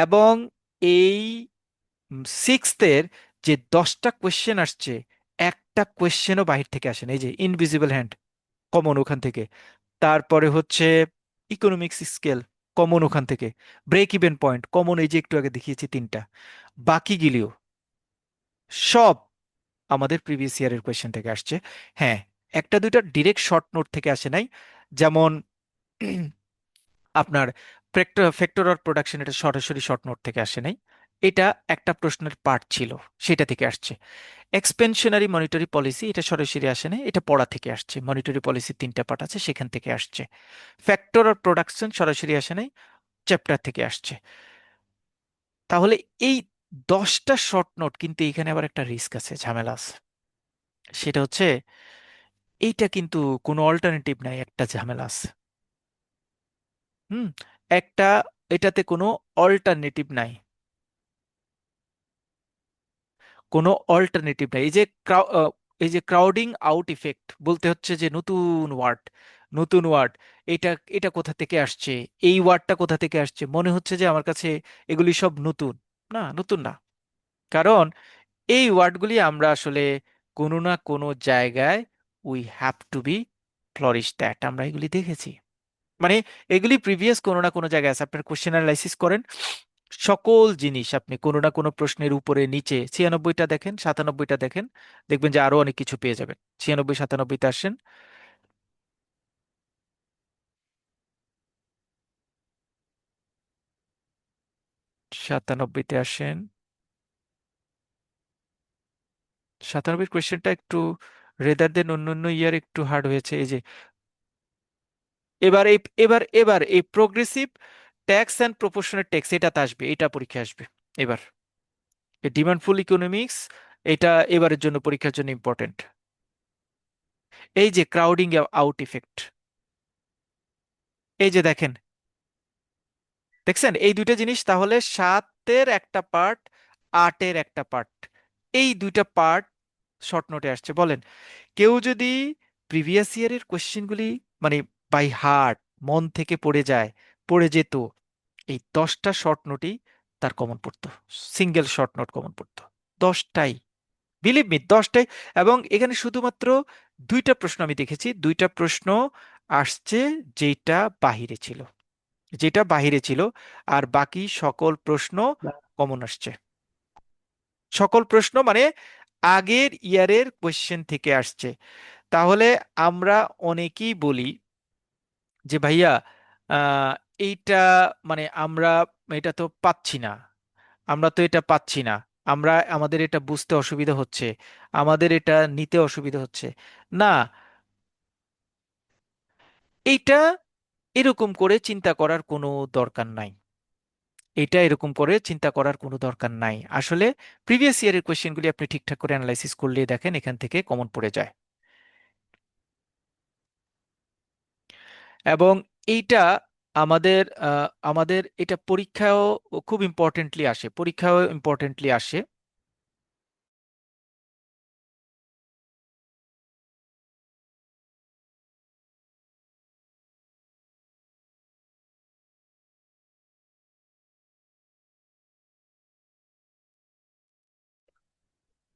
এবং এই সিক্সথের যে 10টা কোয়েশ্চেন আসছে, একটা কোয়েশ্চেনও বাহির থেকে আসে না। এই যে ইনভিজিবল হ্যান্ড কমন ওখান থেকে, তারপরে হচ্ছে ইকোনমিক্স স্কেল, কমন ওখান থেকে, ব্রেক ইভেন পয়েন্ট কমন, এই যে একটু আগে দেখিয়েছি তিনটা, বাকিগুলিও সব আমাদের প্রিভিয়াস ইয়ারের কোয়েশ্চেন থেকে আসছে। হ্যাঁ, একটা দুইটা ডিরেক্ট শর্ট নোট থেকে আসে নাই, যেমন আপনার ফ্যাক্টর প্রোডাকশন, এটা সরাসরি শর্ট নোট থেকে আসে নাই, এটা একটা প্রশ্নের পার্ট ছিল, সেটা থেকে আসছে। এক্সপেনশনারি মনিটারি পলিসি, এটা সরাসরি আসে নাই, এটা পড়া থেকে আসছে, মনিটারি পলিসি তিনটা পার্ট আছে সেখান থেকে আসছে। ফ্যাক্টর অফ প্রোডাকশন সরাসরি আসে নাই, চ্যাপ্টার থেকে আসছে। তাহলে এই 10টা শর্ট নোট, কিন্তু এখানে আবার একটা রিস্ক আছে, ঝামেলা আছে। সেটা হচ্ছে এইটা কিন্তু কোনো অল্টারনেটিভ নাই, একটা ঝামেলা আছে। হুম, একটা, এটাতে কোনো অল্টারনেটিভ নাই, কোনো অল্টারনেটিভ নাই। এই যে ক্রাউডিং আউট ইফেক্ট বলতে হচ্ছে যে নতুন ওয়ার্ড, নতুন ওয়ার্ড, এটা এটা কোথা থেকে আসছে, এই ওয়ার্ডটা কোথা থেকে আসছে, মনে হচ্ছে যে আমার কাছে এগুলি সব নতুন। না, নতুন না। কারণ এই ওয়ার্ডগুলি আমরা আসলে কোনো না কোনো জায়গায় we have to be flourish that, আমরা এগুলি দেখেছি। মানে এগুলি প্রিভিয়াস কোনো না কোনো জায়গায় আছে, আপনার কোশ্চেন অ্যানালাইসিস করেন, সকল জিনিস আপনি কোনো না কোনো প্রশ্নের উপরে নিচে, 96টা দেখেন, 97টা দেখেন, দেখবেন যে আরো অনেক কিছু পেয়ে যাবেন। 96, 97তে আসেন, 97তে আসেন। 97 কোয়েশ্চেনটা একটু রেদার দেন অন্যান্য ইয়ার একটু হার্ড হয়েছে। এই যে এবার এই progressive tax and proportional tax, এটাতে আসবে, এটা পরীক্ষা আসবে এবার। ডিমান্ডফুল ইকোনমিক্স, এটা এবারের জন্য, পরীক্ষার জন্য ইম্পর্টেন্ট। এই যে ক্রাউডিং আউট ইফেক্ট, এই যে দেখেন, দেখছেন এই দুইটা জিনিস, তাহলে 7-এর একটা পার্ট, 8-এর একটা পার্ট, এই দুইটা পার্ট শর্ট নোটে আসছে। বলেন, কেউ যদি প্রিভিয়াস ইয়ারের কোশ্চেনগুলি মানে বাই হার্ট, মন থেকে পড়ে যায়, পড়ে যেত, এই 10টা শর্ট নোটই তার কমন পড়তো, সিঙ্গেল শর্ট নোট কমন পড়তো, 10টাই, বিলিভ মি, 10টাই। এবং এখানে শুধুমাত্র দুইটা প্রশ্ন আমি দেখেছি, দুইটা প্রশ্ন আসছে যেটা বাহিরে ছিল, যেটা বাহিরে ছিল, আর বাকি সকল প্রশ্ন কমন আসছে। সকল প্রশ্ন মানে আগের ইয়ারের কোশ্চেন থেকে আসছে। তাহলে আমরা অনেকেই বলি যে ভাইয়া, আহ, এইটা মানে আমরা এটা তো পাচ্ছি না, আমরা তো এটা পাচ্ছি না, আমাদের এটা বুঝতে অসুবিধা হচ্ছে, আমাদের এটা নিতে অসুবিধা হচ্ছে। না, এইটা এরকম করে চিন্তা করার কোনো দরকার নাই, এটা এরকম করে চিন্তা করার কোনো দরকার নাই। আসলে প্রিভিয়াস ইয়ারের কোশ্চেনগুলি আপনি ঠিকঠাক করে অ্যানালাইসিস করলে দেখেন এখান থেকে কমন পড়ে যায়। এবং এইটা আমাদের এটা পরীক্ষাও খুব ইম্পর্টেন্টলি আসে, পরীক্ষাও ইম্পর্টেন্টলি আসে।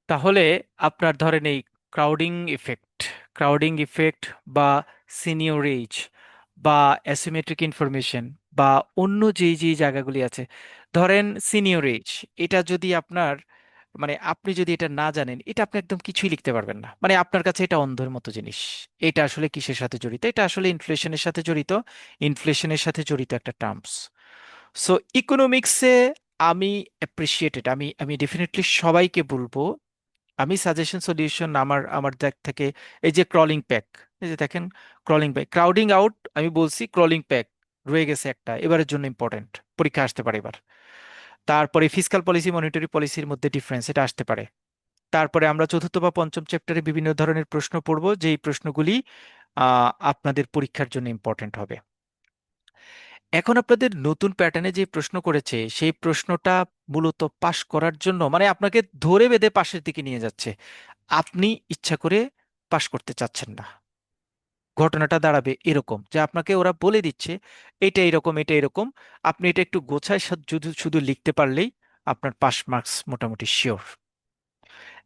তাহলে আপনার ধরেন এই ক্রাউডিং ইফেক্ট, ক্রাউডিং ইফেক্ট বা সিনিয়রেজ বা অ্যাসিমেট্রিক ইনফরমেশন বা অন্য যেই যেই জায়গাগুলি আছে, ধরেন সিনিয়রেজ, এটা যদি আপনার মানে আপনি যদি এটা না জানেন, এটা আপনি একদম কিছুই লিখতে পারবেন না, মানে আপনার কাছে এটা অন্ধের মতো জিনিস। এটা আসলে কিসের সাথে জড়িত? এটা আসলে ইনফ্লেশনের সাথে জড়িত, ইনফ্লেশনের সাথে জড়িত একটা টার্মস। সো ইকোনমিক্সে আমি অ্যাপ্রিসিয়েটেড, আমি আমি ডেফিনেটলি সবাইকে বলবো, আমি সাজেশন সলিউশন আমার আমার দিক থেকে, এই যে ক্রলিং প্যাক, এই যে দেখেন ক্রলিং প্যাক, ক্রাউডিং আউট আমি বলছি, ক্রলিং প্যাক রয়ে গেছে একটা, এবারের জন্য ইম্পর্টেন্ট, পরীক্ষা আসতে পারে এবার। তারপরে ফিসকাল পলিসি মনিটারি পলিসির মধ্যে ডিফারেন্স, এটা আসতে পারে। তারপরে আমরা চতুর্থ বা পঞ্চম চ্যাপ্টারে বিভিন্ন ধরনের প্রশ্ন পড়ব, যেই প্রশ্নগুলি আপনাদের পরীক্ষার জন্য ইম্পর্টেন্ট হবে। এখন আপনাদের নতুন প্যাটার্নে যে প্রশ্ন করেছে, সেই প্রশ্নটা মূলত পাশ করার জন্য, মানে আপনাকে ধরে বেঁধে পাশের দিকে নিয়ে যাচ্ছে, আপনি ইচ্ছা করে পাশ করতে চাচ্ছেন না। ঘটনাটা দাঁড়াবে এরকম যে আপনাকে ওরা বলে দিচ্ছে এটা এরকম, এটা এরকম, আপনি এটা একটু গোছায় শুধু শুধু লিখতে পারলেই আপনার পাস মার্কস মোটামুটি শিওর।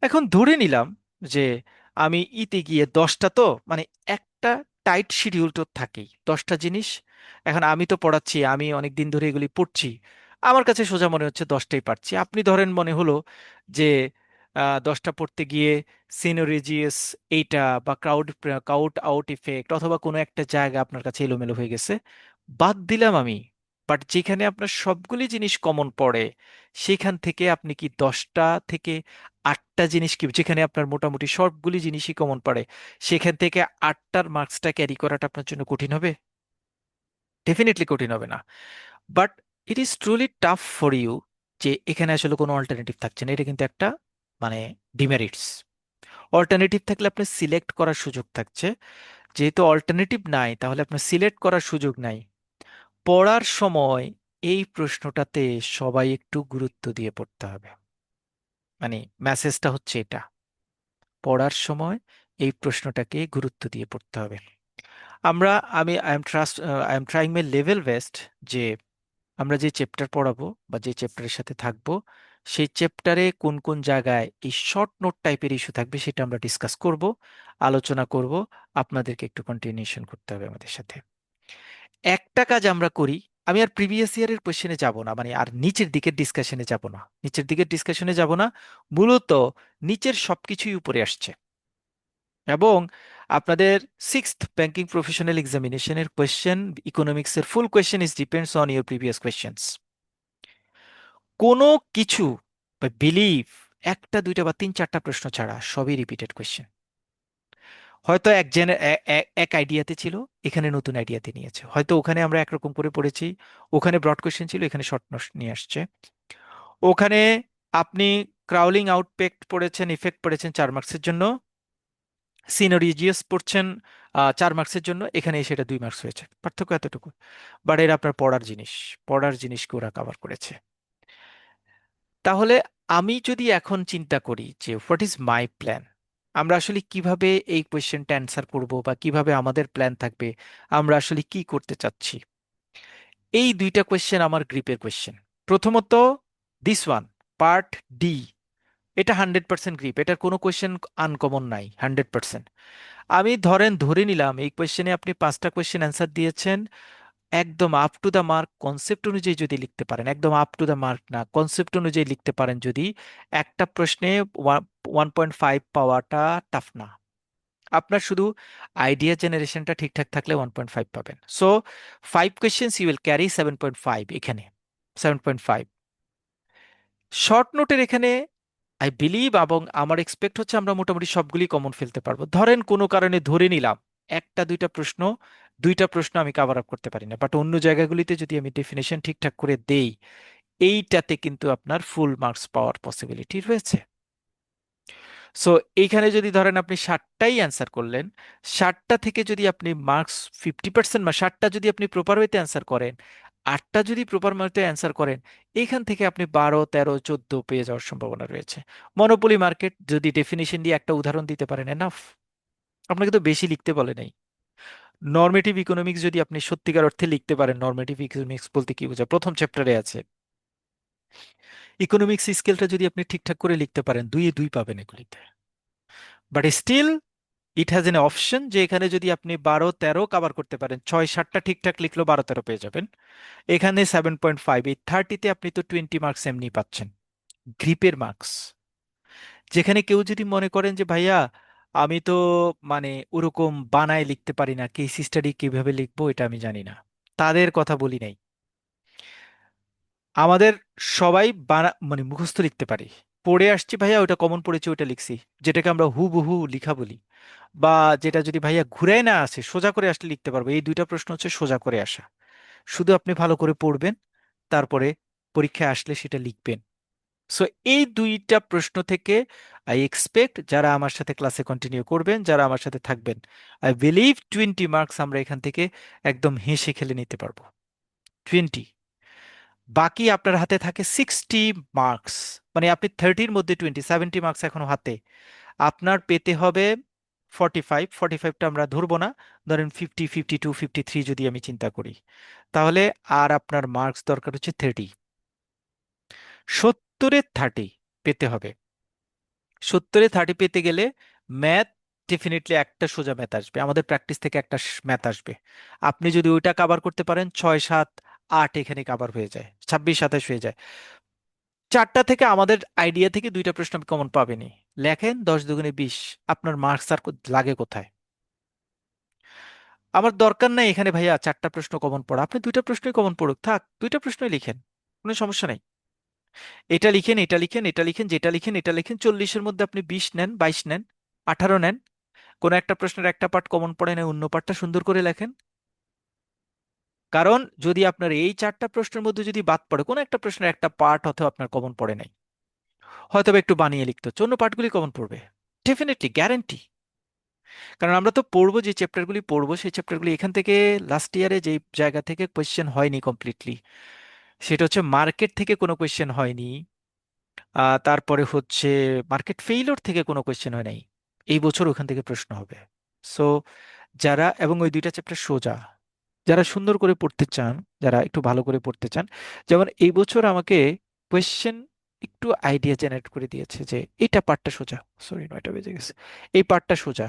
এখন ধরে নিলাম যে আমি ইতে গিয়ে 10টা, তো মানে একটা টাইট শিডিউল তো থাকেই, 10টা জিনিস এখন আমি তো পড়াচ্ছি, আমি অনেক দিন ধরে এগুলি পড়ছি, আমার কাছে সোজা মনে হচ্ছে 10টাই পারছি। আপনি ধরেন মনে হলো যে 10টা পড়তে গিয়ে সিনোরিজিয়াস এইটা বা ক্রাউড আউট ইফেক্ট অথবা কোনো একটা জায়গা আপনার কাছে এলোমেলো হয়ে গেছে, বাদ দিলাম আমি। বাট যেখানে আপনার সবগুলি জিনিস কমন পড়ে, সেখান থেকে আপনি কি 10টা থেকে 8টা জিনিস কি, যেখানে আপনার মোটামুটি সবগুলি জিনিসই কমন পড়ে, সেখান থেকে 8টার মার্কসটা ক্যারি করাটা আপনার জন্য কঠিন হবে? ডেফিনেটলি কঠিন হবে না। But it is truly tough for you যে এখানে আসলে কোনো অল্টারনেটিভ থাকছে না। এটা কিন্তু একটা মানে ডিমেরিটস। অল্টারনেটিভ থাকলে আপনার সিলেক্ট করার সুযোগ থাকছে, যেহেতু অল্টারনেটিভ নাই তাহলে আপনার সিলেক্ট করার সুযোগ নাই। পড়ার সময় এই প্রশ্নটাতে সবাই একটু গুরুত্ব দিয়ে পড়তে হবে। মানে মেসেজটা হচ্ছে এটা, পড়ার সময় এই প্রশ্নটাকে গুরুত্ব দিয়ে পড়তে হবে। আমরা আমি I am trying my level best যে আমরা যে চ্যাপ্টার পড়াবো বা যে চ্যাপ্টারের সাথে থাকবো, সেই চ্যাপ্টারে কোন কোন জায়গায় এই শর্ট নোট টাইপের ইস্যু থাকবে সেটা আমরা ডিসকাস করব, আলোচনা করব। আপনাদেরকে একটু কন্টিনিউশন করতে হবে আমাদের সাথে। একটা কাজ আমরা করি, আমি আর প্রিভিয়াস ইয়ারের কোশ্চেনে যাব না, মানে আর নিচের দিকের ডিসকাশনে যাব না, নিচের দিকের ডিসকাশনে যাব না। মূলত নিচের সবকিছুই উপরে আসছে। এবং আপনাদের 6th ব্যাংকিং প্রফেশনাল এক্সামিনেশনের কোয়েশ্চেন, ইকোনমিক্সের full question is depends on your previous questions. কোনো কিছু বিলিভ, একটা দুইটা বা তিন চারটা প্রশ্ন ছাড়া সবই রিপিটেড কোয়েশ্চেন। হয়তো এক এক আইডিয়াতে ছিল, এখানে নতুন আইডিয়াতে নিয়েছে। হয়তো ওখানে আমরা একরকম করে পড়েছি, ওখানে ব্রড কোয়েশ্চেন ছিল, এখানে শর্ট নিয়ে আসছে। ওখানে আপনি ক্রাউলিং আউটপেক্ট পড়েছেন, ইফেক্ট পড়েছেন 4 মার্কসের জন্য, সিনোরিজিয়াস পড়ছেন 4 মার্কসের জন্য, এখানে সেটা 2 মার্কস হয়েছে, পার্থক্য এতটুকু। বাট এরা আপনার পড়ার জিনিসকে ওরা কভার করেছে। তাহলে আমি যদি এখন চিন্তা করি যে হোয়াট ইজ মাই প্ল্যান, আমরা আসলে কিভাবে এই কোয়েশ্চেনটা অ্যান্সার করব বা কিভাবে আমাদের প্ল্যান থাকবে, আমরা আসলে কি করতে চাচ্ছি, এই দুইটা কোয়েশ্চেন আমার গ্রিপের কোয়েশ্চেন। প্রথমত দিস ওয়ান, পার্ট ডি, এটা 100% গ্রিপ, এটার কোনো কোয়েশ্চেন আনকমন নাই, 100%। আমি ধরে নিলাম এই কোয়েশ্চেনে আপনি 5টা কোয়েশ্চেন অ্যান্সার দিয়েছেন একদম up to the mark, concept অনুযায়ী যদি লিখতে পারেন, একদম আপ টু দ্য মার্ক না, কনসেপ্ট অনুযায়ী লিখতে পারেন যদি, একটা প্রশ্নে 1.5 পাওয়াটা টাফ না। আপনার শুধু আইডিয়া জেনারেশনটা ঠিকঠাক থাকলে 1.5 পাবেন। So 5 questions you will carry 7.5, এখানে 7.5। শর্ট নোটের এখানে আই বিলিভ এবং আমার এক্সপেক্ট হচ্ছে আমরা মোটামুটি সবগুলি কমন ফেলতে পারবো। ধরেন কোনো কারণে ধরে নিলাম একটা দুইটা প্রশ্ন আমি কভার আপ করতে পারি না, বাট অন্য জায়গাগুলিতে যদি আমি ডেফিনেশন ঠিকঠাক করে দেই, এইটাতে কিন্তু আপনার ফুল মার্কস পাওয়ার পসিবিলিটি রয়েছে। সো এইখানে যদি ধরেন আপনি 60টাই অ্যান্সার করলেন, 60টা থেকে যদি আপনি মার্কস 50% বা 60টা যদি আপনি প্রপার ওয়েতে অ্যান্সার করেন, 8টা যদি প্রপার ওয়েতে অ্যান্সার করেন, এইখান থেকে আপনি 12, 13, 14 পেয়ে যাওয়ার সম্ভাবনা রয়েছে। মনোপলি মার্কেট যদি ডেফিনিশন দিয়ে একটা উদাহরণ দিতে পারেন, এনাফ। আপনাকে তো বেশি লিখতে বলে নাই। নরমেটিভ ইকোনমিক্স যদি আপনি সত্যিকার অর্থে লিখতে পারেন, নরমেটিভ ইকোনমিক্স বলতে কি বোঝায় প্রথম চ্যাপ্টারে আছে, ইকোনমিক্স স্কেলটা যদি আপনি ঠিকঠাক করে লিখতে পারেন, 2-2 পাবেন এগুলিতে। But still it has an option যে এখানে যদি আপনি 12, 13 কভার করতে পারেন, 6, 7টা ঠিকঠাক লিখলেও 12, 13 পেয়ে যাবেন। এখানে 7.5, এই 30তে আপনি তো 20 মার্কস এমনি পাচ্ছেন, গ্রিপের মার্কস। যেখানে কেউ যদি মনে করেন যে ভাইয়া আমি তো মানে ওরকম বানায় লিখতে পারি না, কেস স্টাডি কিভাবে লিখবো এটা আমি জানি না, তাদের কথা বলি নাই। আমাদের সবাই মানে মুখস্থ লিখতে পারি, পড়ে আসছি ভাইয়া ওটা কমন পড়েছে ওটা লিখছি, যেটাকে আমরা হুবহু লিখা বলি। বা যেটা যদি ভাইয়া ঘুরে না আসে সোজা করে আসলে লিখতে পারবো। এই দুইটা প্রশ্ন হচ্ছে সোজা করে আসা, শুধু আপনি ভালো করে পড়বেন, তারপরে পরীক্ষায় আসলে সেটা লিখবেন। সো এই দুইটা প্রশ্ন থেকে আই এক্সপেক্ট যারা আমার সাথে ক্লাসে কন্টিনিউ করবেন, যারা আমার সাথে থাকবেন, আই বিলিভ 20 মার্কস আমরা এখান থেকে একদম হেসে খেলে নিতে পারবো। 20, বাকি আপনার হাতে থাকে 60 মার্কস। মানে আপনি 30-র মধ্যে 70 মার্কস এখনো হাতে, আপনার পেতে হবে 45টা আমরা ধরবো না, ধরেন 50, 52, 53 যদি আমি চিন্তা করি, তাহলে আর আপনার মার্কস দরকার হচ্ছে 30। 70-এ 30 পেতে হবে। 70-এ 30 পেতে গেলে ম্যাথ ডেফিনেটলি একটা সোজা ম্যাথ আসবে, আমাদের প্র্যাকটিস থেকে একটা ম্যাথ আসবে। আপনি যদি ওইটা কাভার করতে পারেন, 6, 7, 8 এখানে কাভার হয়ে যায়, 26, 27 হয়ে যায়। চারটা থেকে আমাদের আইডিয়া থেকে দুইটা প্রশ্ন আপনি কমন পাবেনই। লেখেন 10 × 2 = 20, আপনার মার্কস আর লাগে কোথায়? আমার দরকার নাই এখানে ভাইয়া চারটা প্রশ্ন কমন পড়া, আপনি দুইটা প্রশ্নই কমন পড়ুক, থাক দুইটা প্রশ্নই লিখেন, কোনো সমস্যা নেই। এটা লিখেন, এটা লিখেন, এটা লিখেন, যেটা লিখেন এটা লিখেন, 40-এর মধ্যে আপনি 20 নেন, 22 নেন, 18 নেন, কোনো একটা প্রশ্নের একটা পার্ট কমন পড়ে না, অন্য পার্টটা সুন্দর করে লেখেন। কারণ যদি আপনার এই চারটা প্রশ্নের মধ্যে যদি বাদ পড়ে কোনো একটা প্রশ্নের একটা পার্ট, হয়তো আপনার কমন পড়ে নাই, হয়তো বা একটু বানিয়ে লিখতে হচ্ছে, অন্য পার্টগুলি কমন পড়বে, ডেফিনেটলি গ্যারান্টি। কারণ আমরা তো পড়বো, যে চ্যাপ্টারগুলি পড়বো সেই চ্যাপ্টারগুলি এখান থেকে লাস্ট ইয়ারে যে জায়গা থেকে কোয়েশ্চেন হয়নি কমপ্লিটলি, সেটা হচ্ছে মার্কেট থেকে কোনো কোয়েশ্চেন হয়নি, তারপরে হচ্ছে মার্কেট ফেইলিওর থেকে কোনো কোয়েশ্চেন হয় নাই, এই বছর ওখান থেকে প্রশ্ন হবে। সো যারা, এবং ওই দুইটা চ্যাপ্টার সোজা, যারা সুন্দর করে পড়তে চান, যারা একটু ভালো করে পড়তে চান, যেমন এই বছর আমাকে কোয়েশ্চেন একটু আইডিয়া জেনারেট করে দিয়েছে যে এইটা পার্টটা সোজা, সরি 9টা বেজে গেছে, এই পার্টটা সোজা।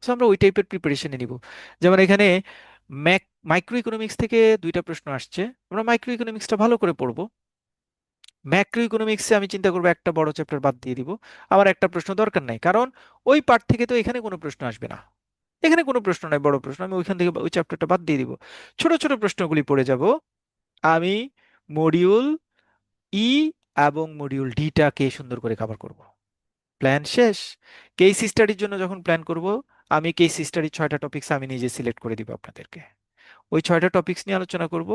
সো আমরা ওই টাইপের প্রিপারেশনে নিব। যেমন এখানে ম্যাক মাইক্রো ইকোনমিক্স থেকে দুইটা প্রশ্ন আসছে, আমরা মাইক্রো ইকোনমিক্সটা ভালো করে পড়বো। ম্যাক্রো ইকোনমিক্সে আমি চিন্তা করবো একটা বড় চ্যাপ্টার বাদ দিয়ে দিব, আমার একটা প্রশ্ন দরকার নাই, কারণ ওই পার্ট থেকে তো এখানে কোনো প্রশ্ন আসবে না, এখানে কোনো প্রশ্ন নাই বড় প্রশ্ন, আমি ওইখান থেকে ওই চ্যাপ্টারটা বাদ দিয়ে দিব, ছোট ছোট প্রশ্নগুলি পড়ে যাব। আমি মডিউল ই এবং মডিউল ডিটাকে সুন্দর করে কভার করব। প্ল্যান শেষ। কেস স্টাডির জন্য যখন প্ল্যান করব, আমি কেস স্টাডির 6টা টপিকস আমি নিজে সিলেক্ট করে দিব আপনাদেরকে, ওই 6টা টপিকস নিয়ে আলোচনা করব,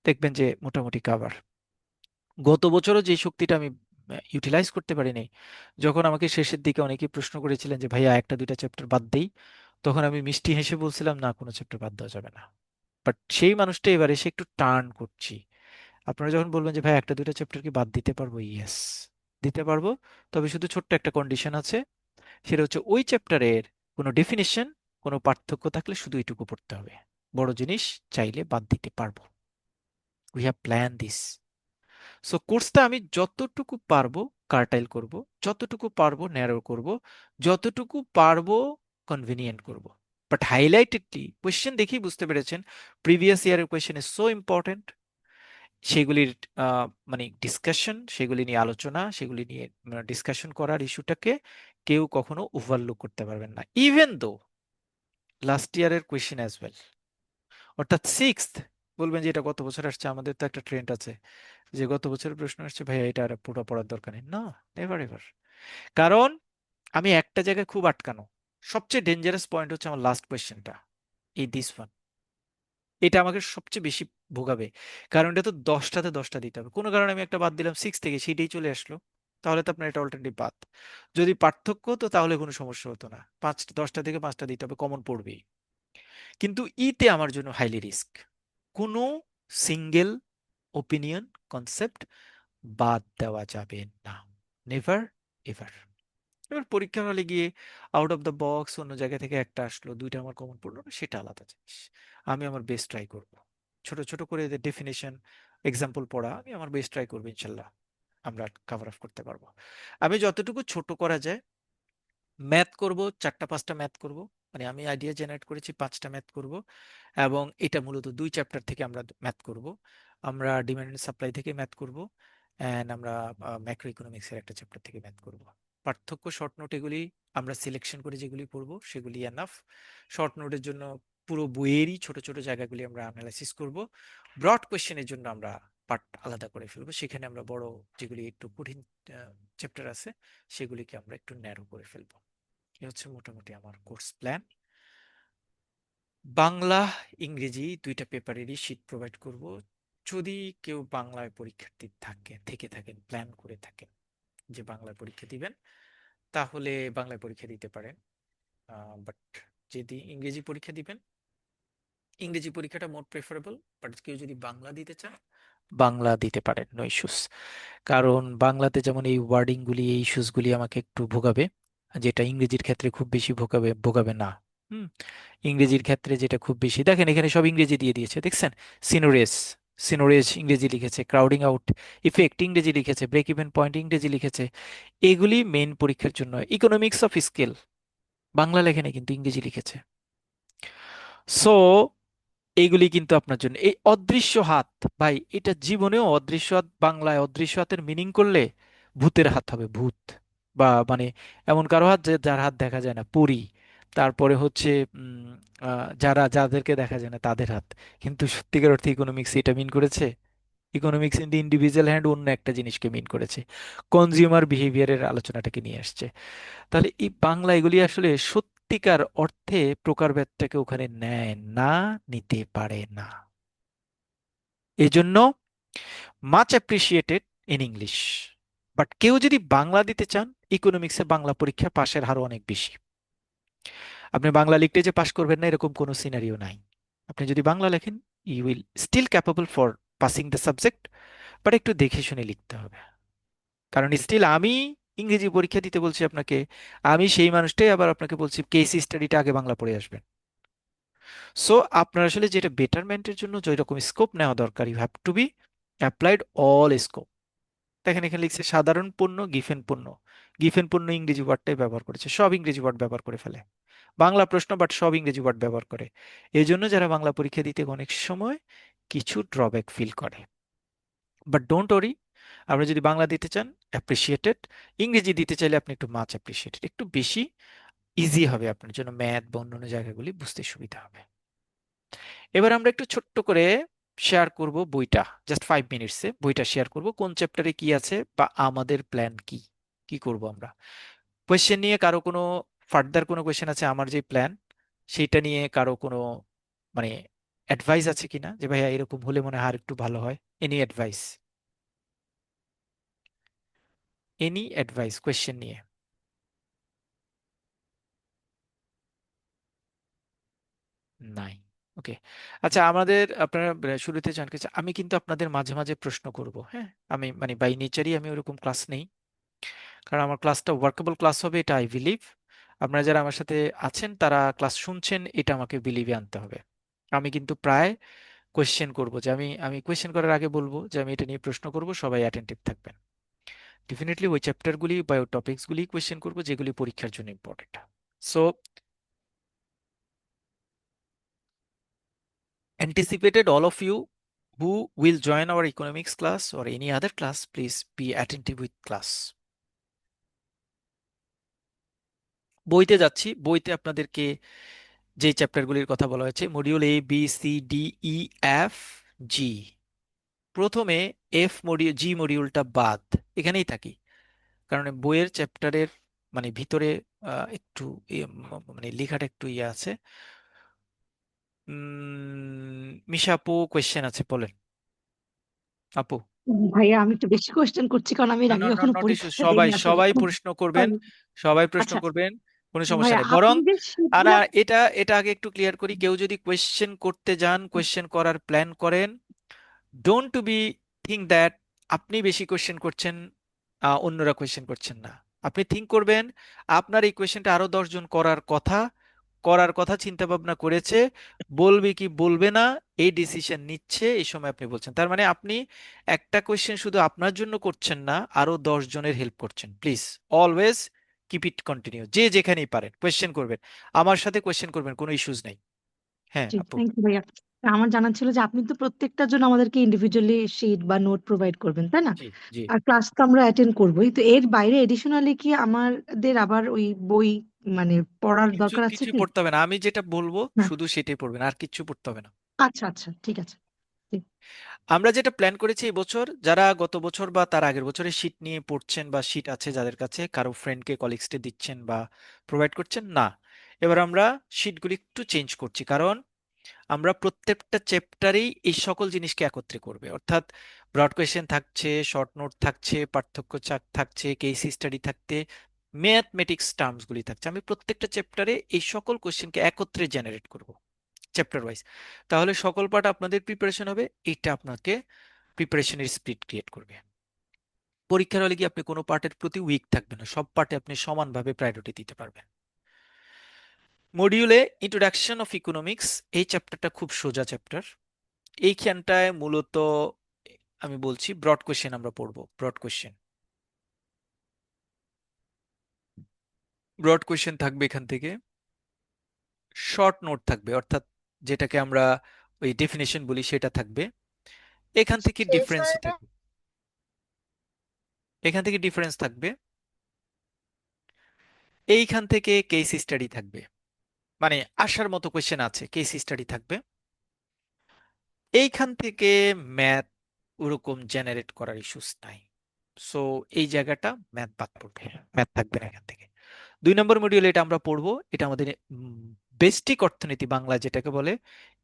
দেখবেন যে মোটামুটি কাভার। গত বছরও যে শক্তিটা আমি ইউটিলাইজ করতে পারিনি, যখন আমাকে শেষের দিকে অনেকেই প্রশ্ন করেছিলেন যে ভাইয়া একটা দুইটা চ্যাপ্টার বাদ দেই, তখন আমি মিষ্টি হেসে বলছিলাম না, কোনো চ্যাপ্টার বাদ দেওয়া যাবে না। বাট সেই মানুষটা এবার এসে একটু টার্ন করছি। আপনারা যখন বলবেন যে ভাই একটা দুইটা চ্যাপ্টার কি বাদ দিতে পারবো, ইয়েস দিতে পারবো, তবে শুধু ছোট্ট একটা কন্ডিশন আছে, সেটা হচ্ছে ওই চ্যাপ্টারের কোনো ডেফিনিশন, কোনো পার্থক্য থাকলে শুধু এটুকু পড়তে হবে, বড় জিনিস চাইলে বাদ দিতে পারবো। We have plan this. So কোর্সটা আমি যতটুকু পারবো কার্টাইল করব, যতটুকু পারবো ন্যারো করব, যতটুকু পারবো কনভিনিয়েন্ট করব। বাট হাইলাইটেডলি কোয়েশ্চেন দেখেই বুঝতে পেরেছেন প্রিভিয়াস ইয়ারের কোয়েশ্চেন ইজ সো ইম্পর্টেন্ট, সেগুলির মানে ডিসকাশন, সেগুলি নিয়ে আলোচনা, সেগুলি নিয়ে ডিসকাশন করার ইস্যুটাকে কেউ কখনো ওভারলুক করতে পারবেন না, ইভেন দো লাস্ট ইয়ারের কোয়েশ্চেন অ্যাজ ওয়েল। অর্থাৎ সিক্সথ বলবেন যে এটা গত বছর আসছে, আমাদের তো একটা ট্রেন্ড আছে যে গত বছরের প্রশ্ন আসছে ভাইয়া এটা আর পুরো পড়ার দরকার নেই, না, নেভার এভার। কারণ আমি একটা জায়গায় খুব আটকানো, সবচেয়ে ডেঞ্জারাস পয়েন্ট হচ্ছে আমার লাস্ট কোয়েশ্চেনটা, এই দিস ওয়ান, এটা আমাকে সবচেয়ে বেশি ভোগাবে। কারণ এটা তো 10টাতে 10টা দিতে হবে, কোনো কারণে আমি একটা বাদ দিলাম 6 থেকে, সেটাই চলে আসলো, তাহলে তো আপনার এটা অলরেডি বাদ। যদি পার্থক্য হতো তাহলে কোনো সমস্যা হতো না, 10টা থেকে 5টা দিতে হবে, কমন পড়বেই। কিন্তু ইতে আমার জন্য হাইলি রিস্ক, কোনো সিঙ্গেল ওপিনিয়ন কনসেপ্ট বাদ দেওয়া যাবে না, নেভার এভার। এবার পরীক্ষার হলে গিয়ে আউট অফ দ্য বক্স অন্য জায়গা থেকে একটা আসলো, দুইটা আমার কমন পড়লো না, সেটা আলাদা জিনিস। আমি আমার বেস্ট ট্রাই করব, ছোট ছোট করে এদের ডেফিনেশন এক্সাম্পল পড়া, আমি আমার বেস্ট ট্রাই করবো, ইনশাল্লাহ আমরা কভার আপ করতে পারবো। আমি যতটুকু ছোট করা যায় ম্যাথ করব, 4টা 5টা ম্যাথ করব, মানে আমি আইডিয়া জেনারেট করেছি 5টা ম্যাথ করব, এবং এটা মূলত 2 চ্যাপ্টার থেকে আমরা ম্যাথ করব। আমরা ডিমান্ড এন্ড সাপ্লাই থেকে ম্যাথ করব, অ্যান্ড আমরা ম্যাক্রো ইকোনমিক্সের একটা চ্যাপ্টার থেকে ম্যাথ করব। পার্থক্য শর্ট নোট এগুলি আমরা সিলেকশন করে যেগুলি পড়বো সেগুলি এনাফ। শর্ট নোটের জন্য পুরো বইয়েরই ছোট ছোট জায়গাগুলি আমরা অ্যানালাইসিস করব। ব্রড কোয়েশ্চেনের জন্য আমরা পার্ট আলাদা করে ফেলবো, সেখানে আমরা বড় যেগুলি একটু কঠিন চ্যাপ্টার আছে সেগুলিকে আমরা একটু ন্যারো করে ফেলবো। এই হচ্ছে মোটামুটি আমার কোর্স প্ল্যান। বাংলা ইংরেজি দুইটা পেপারেরই শীট প্রোভাইড করব। যদি কেউ বাংলায় পরীক্ষার্থী থেকে থাকেন, প্ল্যান করে থাকেন যে বাংলায় পরীক্ষা দিবেন, তাহলে বাংলায় পরীক্ষা দিতে পারেন। বাট যদি ইংরেজি পরীক্ষা দিবেন, ইংরেজি পরীক্ষাটা মোর প্রেফারেবল, বাট কেউ যদি বাংলা দিতে চান বাংলা দিতে পারেন, নো ইস্যুস। কারণ বাংলাতে যেমন এই ওয়ার্ডিং গুলি, এই ইস্যুস গুলি আমাকে একটু ভোগাবে, যেটা ইংরেজির ক্ষেত্রে খুব বেশি ভোগাবে ভোগাবে না। হুম। ইংরেজির ক্ষেত্রে যেটা খুব বেশি, দেখেন এখানে সব ইংরেজি দিয়ে দিয়েছে, দেখছেন, সিনোরেস, সিনোরেজ ইংরেজি লিখেছে, ক্রাউডিং আউট ইফেক্ট ইংরেজি লিখেছে, ব্রেক ইভেন পয়েন্ট ইংরেজি লিখেছে, এগুলি মেন পরীক্ষার জন্য। ইকোনমিক্স অফ স্কেল বাংলা লেখেনি, কিন্তু ইংরেজি লিখেছে। সো এইগুলি কিন্তু আপনার জন্য এই অদৃশ্য হাত, ভাই এটা জীবনেও অদৃশ্য হাত, বাংলায় অদৃশ্য হাতের মিনিং করলে ভূতের হাত হবে, ভূত। বা মানে এমন কারো হাত যে যার হাত দেখা যায় না, পরী। তারপরে হচ্ছে যাদেরকে দেখা যায় না তাদের হাত। কিন্তু সত্যিকার অর্থে ইকোনমিক্স এটা মিন করেছে? Economics in the individual hand অন্য একটা জিনিসকে মিন করেছে, কনজিউমার বিহেভিয়ারের আলোচনাটাকে নিয়ে আসছে। তাহলে এই বাংলা এগুলি আসলে সত্যিকার অর্থে প্রকারভেদটাকে ওখানে নেয় না, নিতে পারে না। এজন্য much appreciated in English. But কেউ যদি বাংলা দিতে চান, ইকোনমিক্সে বাংলা পরীক্ষা পাশের হারও অনেক বেশি। আপনি বাংলা লিখতে যে পাশ করবেন না এরকম কোনো সিনারিও নাই। আপনি যদি বাংলা লেখেন, you will still capable for passing the subject, but একটু দেখে শুনে লিখতে হবে। কারণ স্টিল আমি ইংরেজি পরীক্ষা দিতে বলছি আপনাকে, আমি সেই মানুষটাই আবার আপনাকে বলছি কেস স্টাডিটা আগে বাংলা পড়ে আসবেন। সো আপনার আসলে যেটা বেটারমেন্টের জন্য যে রকম স্কোপ নেওয়া দরকার, you have to be applied all scope. দেখেন এখানে লিখছে সাধারণ পণ্য, গিফেন পণ্য। গিফেন পণ্য ইংরেজি ওয়ার্ডটাই ব্যবহার করেছে, সব ইংরেজি ওয়ার্ড ব্যবহার করে ফেলে। বাংলা প্রশ্ন বাট সব ইংরেজি ওয়ার্ড ব্যবহার করে। এই জন্য যারা বাংলা পরীক্ষা দিতে অনেক সময় কিছু ড্রব্যাক ফিল করে। বাট ডোন্ট ওরি, আপনি যদি বাংলা দিতে চান অ্যাপ্রিসিয়েটেড, ইংরেজি দিতে চাইলে আপনি একটু মাছ অ্যাপ্রিসিয়েটেড, একটু বেশি ইজি হবে আপনার জন্য, ম্যাথ বা অন্যান্য জায়গাগুলি বুঝতে সুবিধা হবে। এবার আমরা একটু ছোট্ট করে শেয়ার করব বইটা, জাস্ট 5 মিনিটসে বইটা শেয়ার করব, কোন চ্যাপ্টারে কি আছে বা আমাদের প্ল্যান কি, কি করব আমরা। কোয়েশ্চেন নিয়ে কারো কোনো ফার্দার কোনো কোয়েশ্চেন আছে? আমার যে প্ল্যান সেইটা নিয়ে কারো কোনো মানে অ্যাডভাইস আছে কিনা, যে ভাইয়া এরকম হলে মনে হয় আর একটু ভালো হয়? Any advice? Any advice question নিয়ে? নাই। ওকে। আচ্ছা, আমাদের আপনারা শুরুতে জানতে চান, আমি কিন্তু আপনাদের মাঝে মাঝে প্রশ্ন করব, হ্যাঁ। আমি মানে বাই নেচারই আমি ওরকম ক্লাস নেই, কারণ আমার ক্লাসটা ওয়ার্কেবল ক্লাস হবে এটা আই বিলিভ। আপনারা যারা আমার সাথে আছেন তারা ক্লাস শুনছেন এটা আমাকে বিলিভে আনতে হবে। আমি কিন্তু প্রায় কোয়েশ্চেন করব, যে আমি আমি কোয়েশ্চেন করার আগে বলবো যে আমি এটা নিয়ে প্রশ্ন করব, সবাই অ্যাটেন্টিভ থাকবেন। ডেফিনেটলি ওই চ্যাপ্টারগুলি বা ওই টপিকসগুলি কোয়েশ্চেন করব যেগুলি পরীক্ষার জন্য important. So anticipated all of you who will join our economics class or any other class, please be attentive with class. বইতে যাচ্ছি, বইতে আপনাদেরকে যে চ্যাপ্টারগুলির কথা বলা হয়েছে, module A B C D E F G। প্রথমে এফ মডিউল, জি মডিউলটা বাদ, এখানেই থাকি, কারণ বইয়ের চ্যাপ্টারের মানে ভিতরে একটু মানে লেখাটা একটু ইয়ে আছে। মিশা আপু কোয়েশ্চেন আছে, বলেন আপু। ভাইয়া আমি একটু বেশি কোয়েশ্চেন করছি কারণ আমি এর আগে কখনো নট ইস্যু, পরীক্ষা সবাই দেইনি আসলে। সবাই প্রশ্ন করবেন, Sorry. সবাই প্রশ্ন আচ্ছা করবেন, কোনো সমস্যা ভাইয়া নেই। বরং আপনি যে না, শীটগুলা এটা এটা আগে একটু ক্লিয়ার করি, কেউ যদি কোয়েশ্চেন করতে যান, কোয়েশ্চেন করার প্ল্যান করেন, don't to be think that আপনি বেশি কোয়েশ্চেন করছেন, অন্যরা কোয়েশ্চেন করছেন না। আপনি থিঙ্ক করবেন আপনার এই কোয়েশ্চেনটা আরো 10 জন করার কথা, করার কথা চিন্তা ভাবনা করেছে, বলবে কি বলবে না এই ডিসিশন নিচ্ছে, এই সময় আপনি বলছেন, তার মানে আপনি একটা কোয়েশ্চেন শুধু আপনার জন্য করছেন না, আরো 10 জনের হেল্প করছেন। Please always keep it continue, যে যেখানেই পারেন কোয়েশ্চেন করবেন, আমার সাথে কোয়েশ্চেন করবেন, কোনো ইস্যুজ নেই। হ্যাঁ জি আপু। থ্যাংক ইউ ভাইয়া। আমার জানা ছিল যে আপনি তো প্রত্যেকটার জন্য আমাদেরকে ইন্ডিভিজুয়ালি শিট বা নোট প্রোভাইড করবেন, তাই না? জি জি। আর ক্লাস তো আমরা অ্যাটেন্ড করবোই, তো এর বাইরে এডিশনালি কি আমাদের আবার ওই বই মানে পড়ার কিছু দরকার আছে কিছু কি? পড়তে হবে না, আমি যেটা বলবো হ্যাঁ। শুধু সেটাই পড়বেন, আর কিচ্ছু পড়তে হবে না। আচ্ছা আচ্ছা ঠিক আছে। জি। আমরা যেটা প্ল্যান করেছি এই বছর, যারা গত বছর বা তার আগের বছরে শীট নিয়ে পড়ছেন বা শীট আছে যাদের কাছে, কারো ফ্রেন্ডকে কলিগসকে দিচ্ছেন বা প্রোভাইড করছেন না, এবার আমরা শীটগুলি একটু চেঞ্জ করছি, কারণ আমরা প্রত্যেকটা চ্যাপ্টারেই এই সকল জিনিসকে একত্রে করবে, অর্থাৎ ব্রড কোয়েশ্চেন থাকছে, শর্ট নোট থাকছে, পার্থক্য চার্ট থাকছে, কেস স্টাডি থাকতে, ম্যাথমেটিক্স টার্মসগুলি থাকছে। আমি প্রত্যেকটা চ্যাপ্টারে এই সকল কোশ্চেনকে একত্রে জেনারেট করব চ্যাপ্টার ওয়াইজ। তাহলে সকল পার্ট আপনাদের প্রিপারেশন হবে, এটা আপনাকে প্রিপারেশনের স্পিড ক্রিয়েট করবে। পরীক্ষার হলে কি আপনি কোনো পার্টের প্রতি উইক থাকবেন না, সব পার্টে আপনি সমানভাবে প্রায়োরিটি দিতে পারবেন। মডিউলে ইন্ট্রোডাকশন অফ ইকোনমিক্স, এই চ্যাপ্টারটা খুব সোজা চ্যাপ্টার। এইখানটায় মূলত আমি বলছি ব্রড কোশ্চেন আমরা পড়বো, ব্রড কোশ্চেন। ব্রড কোয়েশ্চেন থাকবে এখান থেকে, শর্ট নোট থাকবে অর্থাৎ যেটাকে আমরা ওই ডেফিনেশন বলি সেটা থাকবে, এখান থেকে ডিফারেন্স থাকবে, এখান থেকে ডিফারেন্স থাকবে, এইখান থেকে কেস স্টাডি থাকবে, মানে আসার মতো কোয়েশ্চেন আছে, কেস স্টাডি থাকবে, এইখান থেকে ম্যাথ ওরকম জেনারেট করার ইস্যুস নাই। সো এই জায়গাটা ম্যাথ বাদ পড়বে, ম্যাথ থাকবে না এখান থেকে। 2 নম্বর মডিউল এটা আমরা পড়বো, এটা আমাদের বেস্টিক অর্থনীতি বাংলা যেটাকে বলে,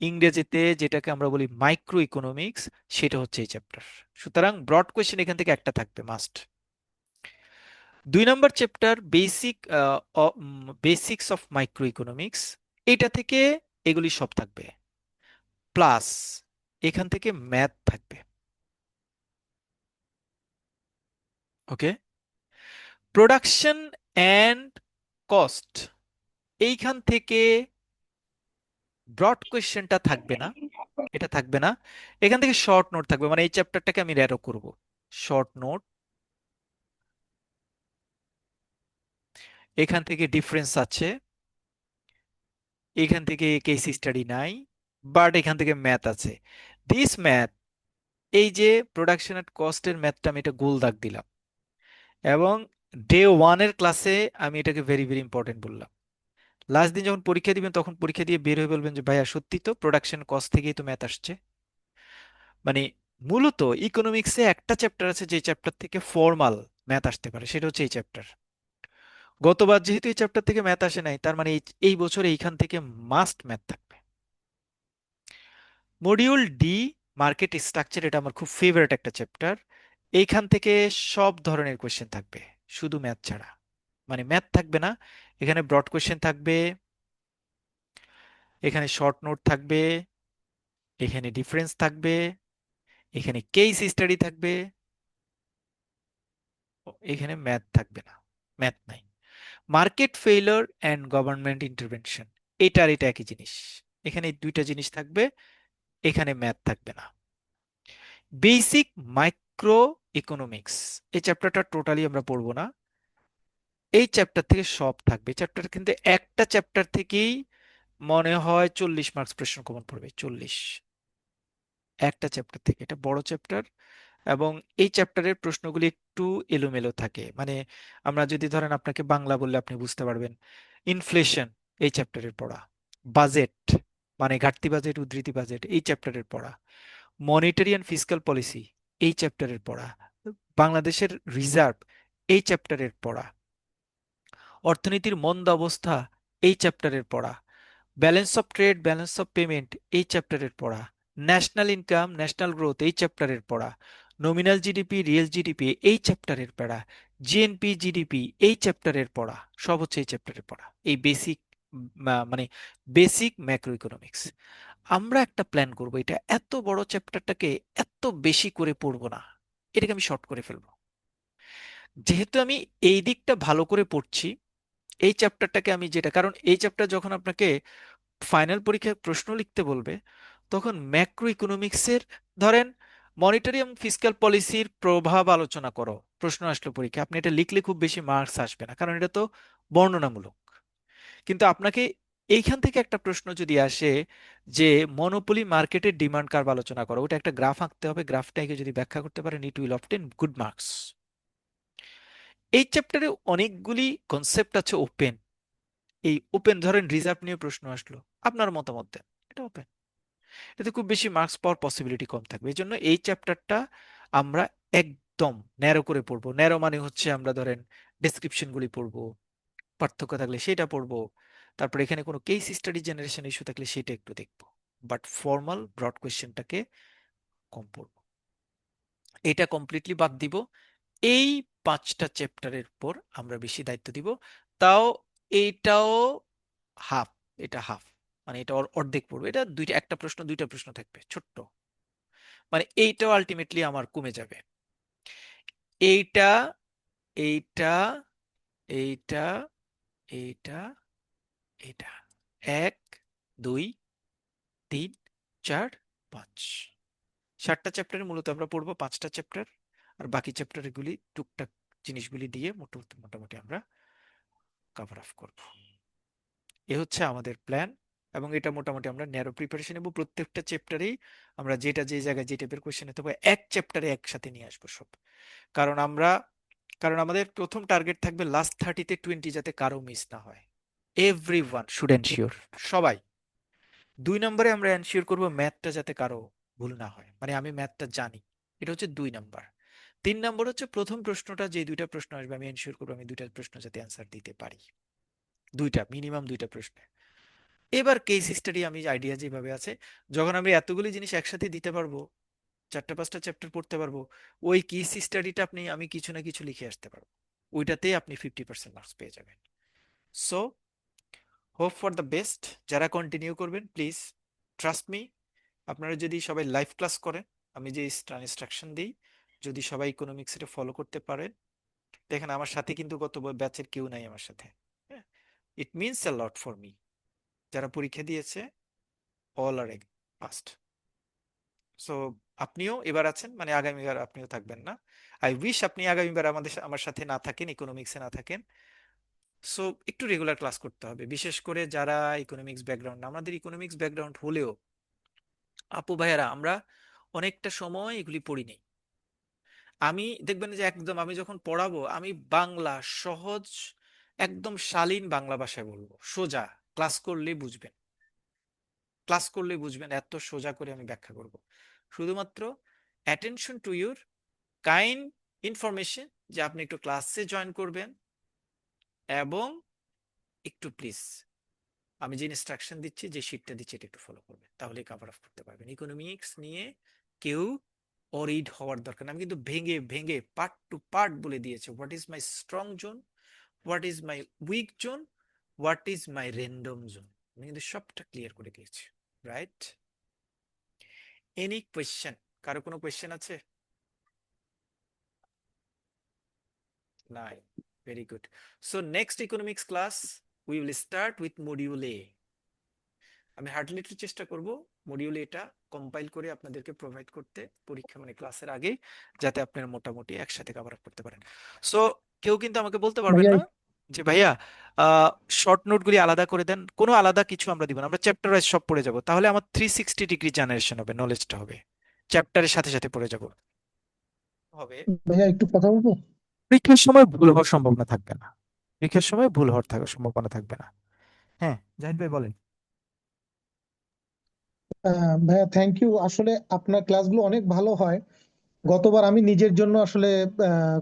ইংরেজিতে যেটাকে আমরা বলি মাইক্রো ইকোনমিক্স, সেটা হচ্ছে এই চ্যাপ্টার। সুতরাং ব্রড কোয়েশ্চেন এখান থেকে একটা থাকবে must. 2 number chapter basic, basics of micro economics, এটা থেকে এগুলি সব থাকবে, প্লাস এখান থেকে ম্যাথ থাকবে। ওকে, প্রোডাকশন অ্যান্ড কস্ট, এইখান থেকে ব্রড কোয়েশ্চেনটা থাকবে না, এটা থাকবে না, এখান থেকে শর্ট নোট থাকবে, মানে এই চ্যাপ্টারটাকে আমি র্যারো করব, শর্ট নোট, এখান থেকে ডিফারেন্স আছে, এখান থেকে কেস স্টাডি নাই, বাট এখান থেকে ম্যাথ আছে। দিস ম্যাথ, এই যে প্রোডাকশন এন্ড কস্টের ম্যাথটা আমি এটা গোল দাগ দিলাম, এবং ডে ওয়ানের ক্লাসে আমি এটাকে ভেরি ভেরি ইম্পর্টেন্ট বললাম। লাস্ট দিন যখন পরীক্ষা দিবেন তখন পরীক্ষা দিয়ে বের হয়ে বলবেন যে ভাইয়া সত্যি তো প্রোডাকশন কস্ট থেকেই তো ম্যাথ আসছে। মানে মূলত ইকোনমিক্সে একটা চ্যাপ্টার আছে যে চ্যাপ্টার থেকে ফর্মাল ম্যাথ আসতে পারে, সেটা হচ্ছে এই চ্যাপ্টার। গতবার যেহেতু এই চ্যাপ্টার থেকে ম্যাথ আসে নাই, তার মানে এই বছর এইখান থেকে মাস্ট ম্যাথ থাকবে। মডিউল ডি, মার্কেট স্ট্রাকচার, এটা আমার খুব ফেভারিট একটা চ্যাপ্টার। এইখান থেকে সব ধরনের কোয়েশ্চেন থাকবে, শুধু ম্যাথ ছাড়া, মানে ম্যাথ থাকবে না, এখানে ব্রড কোয়েশ্চেন থাকবে, এখানে শর্ট নোট থাকবে, এখানে ডিফারেন্স থাকবে, এখানে কেস স্টাডি থাকবে, এখানে ম্যাথ থাকবে না, ম্যাথ নাই। Market failure and government intervention, এটার এটা একই জিনিস, এখানে এই দুইটা জিনিস থাকবে, এখানে ম্যাথ থাকবে না। বেসিক মাইক্রো ইকোনমিক্স, এই চ্যাপ্টারটা টোটালি আমরা পড়বো না, এই চ্যাপ্টার থেকে সব থাকবে। চ্যাপ্টার কিন্তু একটা চ্যাপ্টার থেকেই মনে হয় 40 মার্কস প্রশ্ন কমন পড়বে, 40, একটা চ্যাপ্টার থেকে, এটা বড় চ্যাপ্টার। এবং এই চ্যাপ্টারের প্রশ্নগুলি একটু এলোমেলো থাকে, মানে আমরা যদি ধরেন আপনাকে বাংলা বললে আপনি বুঝতে পারবেন, ইনফ্লেশন এই চ্যাপ্টারের পড়া, বাজেট মানে ঘাটতি বাজেট উদ্ধৃতি বাজেট এই চ্যাপ্টারের পড়া, মনিটারি অ্যান্ড ফিসক্যাল পলিসি এই চ্যাপ্টারের পড়া, বাংলাদেশের রিজার্ভ এই চ্যাপ্টারের পড়া, অর্থনীতির মন্দা অবস্থা এই চ্যাপ্টারের পড়া, balance of trade balance of payment এই চ্যাপ্টারের পড়া, ন্যাশনাল ইনকাম ন্যাশনাল গ্রোথ এই চ্যাপ্টারের পড়া, নমিনাল জিডিপি রিয়েল জিডিপি এই চ্যাপ্টারের পড়া, জিএনপি জিডিপি এই চ্যাপ্টারের পড়া, সব হচ্ছে এই চ্যাপ্টারের পড়া, এই বেসিক, মানে বেসিক ম্যাক্রো ইকোনমিক্স। আমরা একটা প্ল্যান করব, এটা এত বড় চ্যাপ্টারটাকে এত বেশি করে পড়বো না, এটাকে আমি শর্ট করে ফেলবো। যেহেতু আমি এই দিকটা ভালো করে পড়ছি, এই চ্যাপ্টারটাকে আমি যেটা, কারণ এই চ্যাপ্টার যখন আপনাকে ফাইনাল পরীক্ষায় প্রশ্ন লিখতে বলবে, তখন ম্যাক্রো ইকোনমিক্সের, ধরেন মনিটারি এবং ফিসক্যাল পলিসির প্রভাব আলোচনা করো, প্রশ্ন আসলো পরীক্ষা, আপনি এটা লিখলে খুব বেশি মার্কস আসবে না, কারণ এটা তো বর্ণনামূলক। কিন্তু আপনাকে এইখান থেকে একটা প্রশ্ন যদি আসে যে মনোপলি মার্কেটের ডিমান্ড কার্ভ আলোচনা করো, ওটা একটা গ্রাফ আঁকতে হবে, গ্রাফটাকে যদি ব্যাখ্যা করতে পারেন it will obtain good marks. এই চ্যাপ্টারে অনেকগুলি কনসেপ্ট আছে ওপেন, এই ওপেন, ধরেন রিজার্ভ নিয়ে প্রশ্ন আসলো, আপনার মতামত দেন, এটা ওপেন, এতে খুব বেশি মার্কস পাওয়ার পসিবিলিটি কম থাকবে। এই জন্য এই চ্যাপ্টারটা আমরা একদম ন্যারো করে পড়বো। ন্যারো মানে হচ্ছে আমরা ধরেন ডেসক্রিপশন গুলি পড়বো, পার্থক্য থাকলে সেটা পড়বো, তারপর এখানে কোনো কেস স্টাডি জেনারেশন ইস্যু থাকলে সেটা একটু দেখবো, বাট ফর্মাল ব্রড কোয়েশ্চেনটাকে কম পড়বো, এটা কমপ্লিটলি বাদ দিব। এই 5টা চ্যাপ্টারের পর আমরা বেশি দায়িত্ব দিব, তাও এইটাও হাফ, এটা হাফ, মানে এটা অর্ধেক পড়বে, এটা দুইটা, একটা প্রশ্ন দুইটা প্রশ্ন থাকবে ছোট্ট, মানে এইটাও আলটিমেটলি আমার কমে যাবে। এইটা, এইটা, এইটা, এইটা, এটা, 1 2 3 4 5, 7টা চ্যাপ্টারে মূলত আমরা পড়বো 5টা চ্যাপ্টার, আর বাকি চ্যাপ্টার গুলি টুকটাক জিনিসগুলি দিয়ে মোটামুটি মোটামুটি আমরা কভার আপ করব। এ হচ্ছে আমাদের প্ল্যান, এবং এটা মোটামুটি আমরা ন্যারো প্রিপারেশন নেব। প্রত্যেকটা চ্যাপ্টারেই আমরা যেটা যে জায়গায় যে টাইপের কোয়েশ্চেন হতে পারে এক চ্যাপ্টারে একসাথে নিয়ে আসবো সব। কারণ আমরা কারণ আমাদের প্রথম টার্গেট থাকবে লাস্ট 30-20 যাতে কারো মিস না হয়। এভরিওয়ান শুড এনশিওর, সবাই। 2 নম্বরে আমরা এনশিওর করব ম্যাথটা যাতে কারো ভুল না হয়, মানে আমি ম্যাথটা জানি, এটা হচ্ছে 2 নম্বর। 3 নম্বর হচ্ছে প্রথম প্রশ্নটা, যে 2টা প্রশ্ন আসবে আমি এনশিওর করবো আমি 2টা প্রশ্ন যাতে অ্যান্সার দিতে পারি, মিনিমাম 2টা প্রশ্ন। এবার কেস স্টাডি আমি আইডিয়া যেভাবে আছে, যখন আমি এতগুলি জিনিস একসাথে দিতে পারবো, 4টা 5টা চ্যাপ্টার পড়তে পারবো, ওই কেস স্টাডিটা আমি কিছু না কিছু লিখে আসতে পারবো, ওইটাতেই আপনি 50% মার্কস পেয়ে যাবেন। So hope for the best. যারা কন্টিনিউ করবেন প্লিজ ট্রাস্ট মি। আপনারা যদি সবাই লাইভ ক্লাস করেন, আমি যে ইনস্ট্রাকশন দিই, যদি সবাই ইকোনমিক্স এটা ফলো করতে পারেন, দেখেন আমার সাথে কিন্তু গত ব্যাচের কেউ নাই আমার সাথে। It means a lot for me. যারা পরীক্ষা দিয়েছে অল আর পাস্ট। সো আপনিও এবার আছেন, মানে আগামীবার আপনিও থাকবেন না। আই উইশ আপনি আগামীবার আমার সাথে না থাকেন, ইকোনমিক্সে না থাকেন। সো একটু রেগুলার ক্লাস করতে হবে, বিশেষ করে যারা ইকোনমিক্স ব্যাকগ্রাউন্ড, আমাদের ইকোনমিক্স ব্যাকগ্রাউন্ড হলেও আপু ভাইয়ারা আমরা অনেকটা সময় এগুলি পড়ি নেই। আমি দেখবেন যে একদম আমি যখন পড়াবো আমি বাংলা সহজ, একদম শালীন বাংলা ভাষায় বলবো, সোজা। ক্লাস করলেই বুঝবেন, ক্লাস করলেই বুঝবেন, এত সোজা করে আমি ব্যাখ্যা করব। শুধুমাত্র attention to your kind information, যে আপনি একটু ক্লাসে জয়েন করবেন, এবং একটু প্লিজ আমি যে ইনস্ট্রাকশন দিচ্ছি, যে শিটটা দিচ্ছি, এটা একটু ফলো করবেন, তাহলে কভার আপ করতে পারবেন। ইকোনমিক্স নিয়ে কেউ অরিড হওয়ার দরকার না। আমি কিন্তু ভেঙে ভেঙে পার্ট টু পার্ট বলে দিয়েছি, what is my strong zone, what is my weak zone, what is my random zone, আমি কিন্তু সবটা ক্লিয়ার করে দিয়েছি। রাইট? Any question? কারো কোনো কোয়েশ্চেন আছে? নাই? Very good. So next economics class we will start with module A. আমি হার্ডলি একটু চেষ্টা করব মডিউলে এটা কম্পাইল করে আপনাদেরকে প্রোভাইড করতে পরীক্ষা, মানে ক্লাসের আগে, যাতে আপনারা মোটামুটি একসাথে কভার আপ করতে পারেন। সো কেউ কিন্তু আমাকে বলতে পারবেন ভাইয়া না যে ভাইয়া শর্ট নোটগুলি আলাদা করে দেন, কোনো আলাদা কিছু আমরা দিব না, আমরা চ্যাপ্টার ওয়াইজ সব পড়ে যাব, তাহলে আমার 360 ডিগ্রি জেনারেশন হবে, নলেজটা হবে, চ্যাপ্টারের সাথে সাথে পড়ে যাব হবে। ভাইয়া একটু কথা বলবো। পরীক্ষার সময় ভুল হওয়ার সম্ভাবনা থাকবে না, পরীক্ষার সময় ভুল হওয়ার সম্ভাবনা থাকবে না। হ্যাঁ, জাহিদ ভাই বলেন। ভাইয়া থ্যাংক ইউ, আসলে আপনার ক্লাসগুলো অনেক ভালো হয়। গতবার আমি নিজের জন্য আসলে আহ,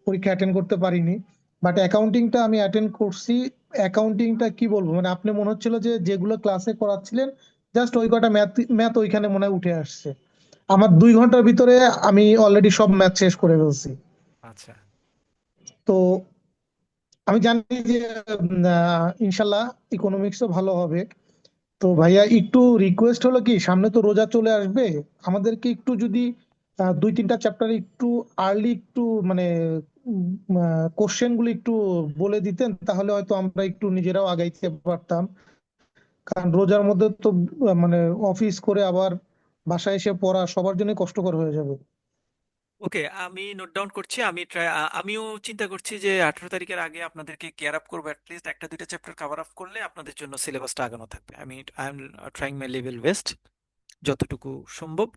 পরীক্ষা অ্যাটেন্ড করতে পারিনি, বাট অ্যাকাউন্টিংটা আমি অ্যাটেন্ড করছি। অ্যাকাউন্টিংটা কি বলবো, মানে আপনি মনে হচ্ছিল যে যেগুলো ক্লাসে করাচ্ছিলেন জাস্ট ওই কটা ম্যাথ ম্যাথ ওইখানে মনে হয় উঠে আসছে। আমার 2 ঘন্টার ভিতরে আমি অলরেডি সব ম্যাথ শেষ করে ফেলছি। আচ্ছা, তো আমি জানি যে ইনশাল্লাহ ইকোনমিক্সও ভালো হবে। তো ভাইয়া একটু রিকোয়েস্ট হলো কি, সামনে তো রোজা চলে আসবে, আমাদেরকে একটু যদি 2-3টা চ্যাপ্টার একটু আর্লি একটু মানে কোশ্চেন গুলো একটু বলে দিতেন, তাহলে হয়তো আমরা একটু নিজেরাও আগাইতে পারতাম। কারণ রোজার মধ্যে তো মানে অফিস করে আবার বাসায় এসে পড়া সবার জন্য কষ্টকর হয়ে যাবে। ওকে, আমি নোট ডাউন করছি। আমিও চিন্তা করছি যে 18 তারিখের আগে আপনাদেরকে কেয়ার আপ করবো, অ্যাটলিস্ট 1টা 2টা চ্যাপ্টার কভার আপ করলে আপনাদের জন্য সিলেবাসটা আগানো থাকবে। I am trying my level best, যতটুকু সম্ভব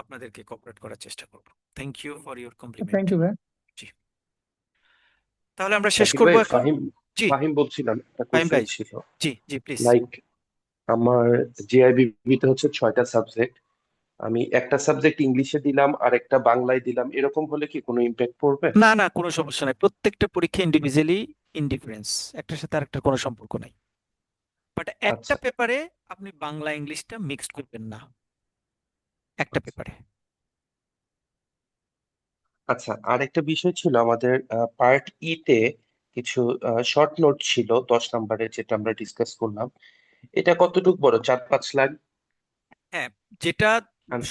আপনাদেরকে কোঅপারেট করার চেষ্টা করব। Thank you for your compliment. Thank you ভাই। জি, তাহলে আমরা শেষ জাকির করব ভাই, এখন। ফাহিম জি ফাহিম বলছিলাম, একটা ফাহিম কোশ্চেন ভাই। ছিল। জি জি প্লিজ। লাইক আমার জিআইবিবি তে হচ্ছে 6টা সাবজেক্ট, আমি একটা সাবজেক্ট ইংলিশে দিলাম আর একটা বাংলায় দিলাম, এরকম হলে কি কোনো ইম্প্যাক্ট পড়বে? না না, কোনো সমস্যা নাই, প্রত্যেকটা পরীক্ষা ইন্ডিভিজুয়ালি ইনডিফারেন্স, একটার সাথে আরেকটার কোনো সম্পর্ক নাই। বাট একটা আচ্ছা পেপারে আপনি বাংলা ইংলিশটা মিক্সড করবেন না, একটা আচ্ছা পেপারে। আচ্ছা, আর একটা বিষয় ছিল আমাদের পার্ট ই তে কিছু শর্ট নোট ছিল 10 নম্বরের, যেটা আমরা ডিসকাস করলাম। এটা কতটুকু বড়, 4-5 লাইন হ্যাঁ, যেটা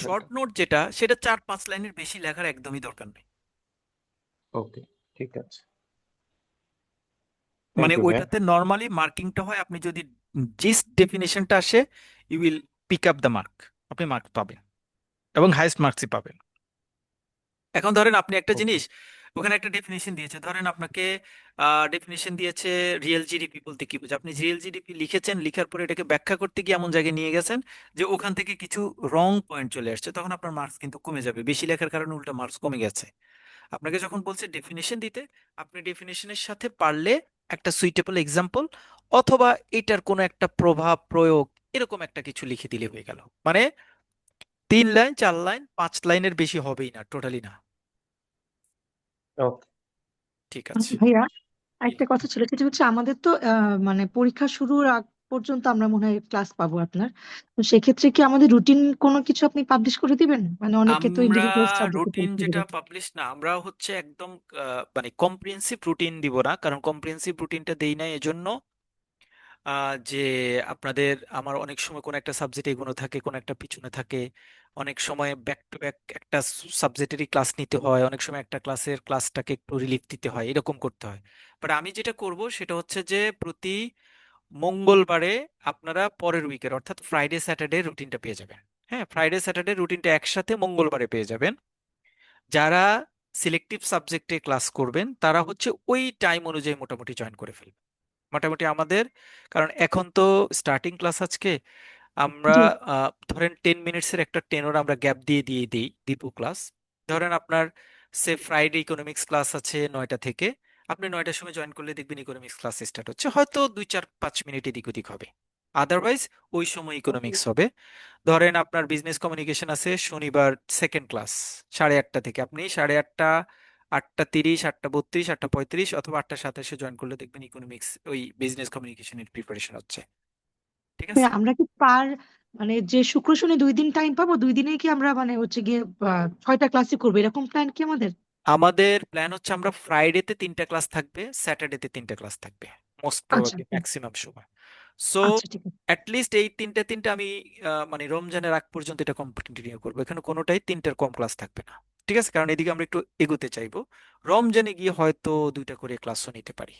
শর্ট আনসারটা? নোট যেটা, সেটা 4-5 লাইনের বেশি লেখার একদমই দরকার নেই। ওকে, ঠিক আছে, মানে থ্যাংক ইউ ভাই। ওইটাতে নর্মালি মার্কিংটা হয়, আপনি যদি জিস্ট ডেফিনেশনটা আসে, you will pick up the mark, আপনি মার্ক পাবেন এবং হাইয়েস্ট মার্কসই পাবেন। এখন ধরেন আপনি একটা ওকে, জিনিস ওখানে একটা ডেফিনেশন দিয়েছে, ধরেন আপনাকে ডেফিনেশন দিয়েছে রিয়েল জিডিপি বলতে কি বোঝায়। আপনি রিয়েল জিডিপি লিখেছেন, লিখার পরে এটাকে ব্যাখ্যা করতে গিয়ে এমন জায়গায় নিয়ে গেছেন যে ওখান থেকে কিছু রং পয়েন্ট চলে আসছে, তখন আপনার মার্কস কিন্তু কমে যাবে, বেশি লেখার কারণে উল্টা মার্কস কমে গেছে। আপনাকে যখন বলছে ডেফিনেশন দিতে, আপনি ডেফিনেশনের সাথে পারলে একটা সুইটেবল এক্সাম্পল অথবা এটার কোনো একটা প্রভাব প্রয়োগ এরকম একটা কিছু লিখে দিলে হয়ে গেল। মানে 3 লাইন 4 লাইন 5 লাইনের বেশি হবেই না, টোটালি না। ওকে। ঠিক আছে। ভাইয়া জি। একটা কথা ছিল, সেটা হচ্ছে আমাদের তো মানে পরীক্ষা শুরুর আগ পর্যন্ত আমরা মনে হয় ক্লাস পাবো আপনার। তো সেক্ষেত্রে কি আমাদের রুটিন কোনো কিছু আপনি পাবলিশ করে দিবেন? মানে অনেকে তো আমরা ইন্ডিভিজুয়াল সাবজেক্টে রুটিন পরীক্ষা যেটা দিবে। পাবলিশ না, আমরা হচ্ছে একদম মানে কম্প্রিহেন্সিভ রুটিন দিব না, কারণ কম্প্রিহেন্সিভ রুটিনটা দেই না এজন্য যে আপনাদের আমার অনেক সময় কোন একটা সাবজেক্ট এগোনো থাকে, কোন একটা পিছনে থাকে, অনেক সময় ব্যাক টু ব্যাক একটা সাবজেক্টেরই ক্লাস নিতে হয়, অনেক সময় একটা ক্লাসের ক্লাসটাকে একটু রিলিফ দিতে হয়, এরকম করতে হয়। বাট আমি যেটা করব সেটা হচ্ছে যে প্রতি মঙ্গলবারে আপনারা পরের উইকের অর্থাৎ ফ্রাইডে স্যাটারডে রুটিনটা পেয়ে যাবেন। হ্যাঁ, ফ্রাইডে স্যাটারডে রুটিনটা একসাথে মঙ্গলবারে পেয়ে যাবেন। যারা সিলেক্টিভ সাবজেক্টে ক্লাস করবেন তারা হচ্ছে ওই টাইম অনুযায়ী মোটামুটি জয়েন করে ফেলবেন। মোটামুটি আমাদের, কারণ এখন তো স্টার্টিং ক্লাস আজকে আমরা জি ধরেন 10 মিনিটসের একটা টেনর আমরা গ্যাপ দিয়ে দিয়ে দিই দীপু ক্লাস। ধরেন আপনার সে ফ্রাইডে ইকোনমিক্স ক্লাস আছে 9টা থেকে, আপনি 9টার সময় জয়েন করলে দেখবেন ইকোনমিক্স ক্লাস স্টার্ট হচ্ছে, হয়তো 2 4 5 মিনিট এদিক ওদিক হবে, আদারওয়াইজ ওই সময় ইকোনমিক্স হবে। ধরেন আপনার বিজনেস কমিউনিকেশন আছে শনিবার সেকেন্ড ক্লাস 8:30 থেকে, আপনি 8:30, 8:30, 8:32, 8:35 অথবা 8:27 জয়েন করলে দেখবেন ইকোনমিক্স ওই বিজনেস কমিউনিকেশনের প্রিপারেশন হচ্ছে। ঠিক আছে। ভাইয়া, আমরা কি মানে যে শুক্র শনি 2 দিন টাইম পাবো, 2 দিনেই কি আমরা মানে হচ্ছে গিয়ে 6টা ক্লাসই করবো, এরকম প্ল্যান কি আমাদের? আমাদের প্ল্যান হচ্ছে আমরা ফ্রাইডেতে 3টা ক্লাস থাকবে, স্যাটারডেতে 3টা ক্লাস থাকবে, মোস্ট আচ্ছা প্রবাবলি ম্যাক্সিমাম সময়। সো আচ্ছা ঠিক আছে। অ্যাটলিস্ট এই তিনটে তিনটে আমি মানে রমজানের আগ পর্যন্ত এটা কন্টিনিউ করবো, এখানে কোনোটাই 3টার কম ক্লাস থাকবে না। ঠিক আছে, কারণ এদিকে আমরা একটু এগোতে চাইবো, রমজানে গিয়ে হয়তো 2টা করে ক্লাসও নিতে পারি,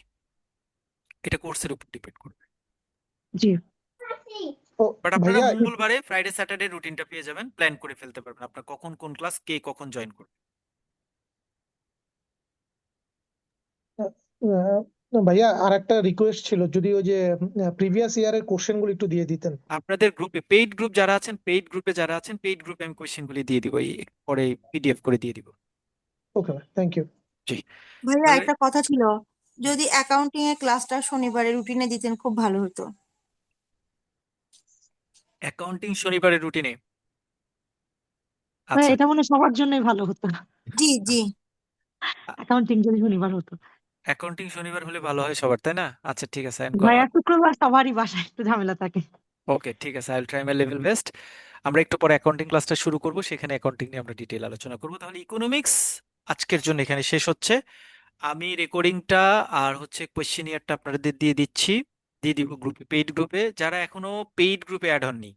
এটা কোর্সের উপর ডিপেন্ড করবে। জি তো বাট আপনারা ভাইয়া মঙ্গলবারে ফ্রাইডে স্যাটারডে রুটিনটা পেয়ে যাবেন, প্ল্যান করে ফেলতে পারবেন আপনার কখন কোন ক্লাস কে কখন জয়েন করবে। ভাইয়া আর একটা রিকোয়েস্ট ছিল, যদি ওই যে প্রিভিয়াস ইয়ারের কোশ্চেন গুলো একটু দিয়ে দিতেন। আপনাদের গ্রুপে পেইড গ্রুপ যারা আছেন, পেইড গ্রুপে যারা আছেন, পেইড গ্রুপে আমি কোয়েশ্চেনগুলি দিয়ে দিব, এই একটু পরে পিডিএফ করে দিয়ে দিব। ওকে, থ্যাংক ইউ। জি। ভাইয়া তাহলে একটা কথা ছিল, যদি অ্যাকাউন্টিং এর ক্লাসটা শনিবারে রুটিনে দিতেন খুব ভালো হতো। অ্যাকাউন্টিং শনিবারের রুটিনে, ভাইয়া আচ্ছা। এটা মনে হয় সবার জন্যই ভালো হতো, জি জি। অ্যাকাউন্টিং যদি শনিবার হতো। অ্যাকাউন্টিং শনিবার হলে ভালো হয় সবার, তাই না? আচ্ছা ঠিক আছে। ভাইয়া শুক্রবার সবারই বাসায় একটু ঝামেলা থাকে। ওকে ঠিক আছে, I will try my level best. আমরা একটু পরে অ্যাকাউন্টিং ক্লাসটা শুরু করব, সেখানে অ্যাকাউন্টিং নিয়ে আমরা ডিটেইল আলোচনা করব। তাহলে ইকোনমিক্স আজকের জন্য এখানে শেষ হচ্ছে। আমি রেকর্ডিংটা আর হচ্ছে কোয়েশ্চেনিয়ারটা আপনাদের দিয়ে দিচ্ছি, দিয়ে দিব গ্রুপে, পেইড গ্রুপে। যারা এখনো পেইড গ্রুপে অ্যাড হননি,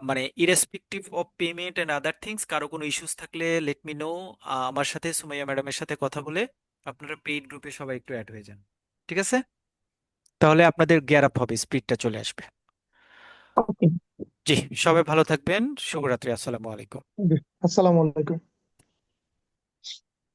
মানে irrespective of payment and other things, কারো কোনো ইস্যুস থাকলে লেট মি নো। আমার সাথে সুমাইয়া ম্যাডামের সাথে কথা বলে আপনারা পেইড গ্রুপে সবাই একটু অ্যাড হয়ে যান। ঠিক আছে, তাহলে আপনাদের গিয়ার আপ হবে, স্পিডটা চলে আসবে। ওকে। জি, সবাই ভালো থাকবেন। শুভরাত্রি, আসসালামু আলাইকুম। আসসালামু আলাইকুম।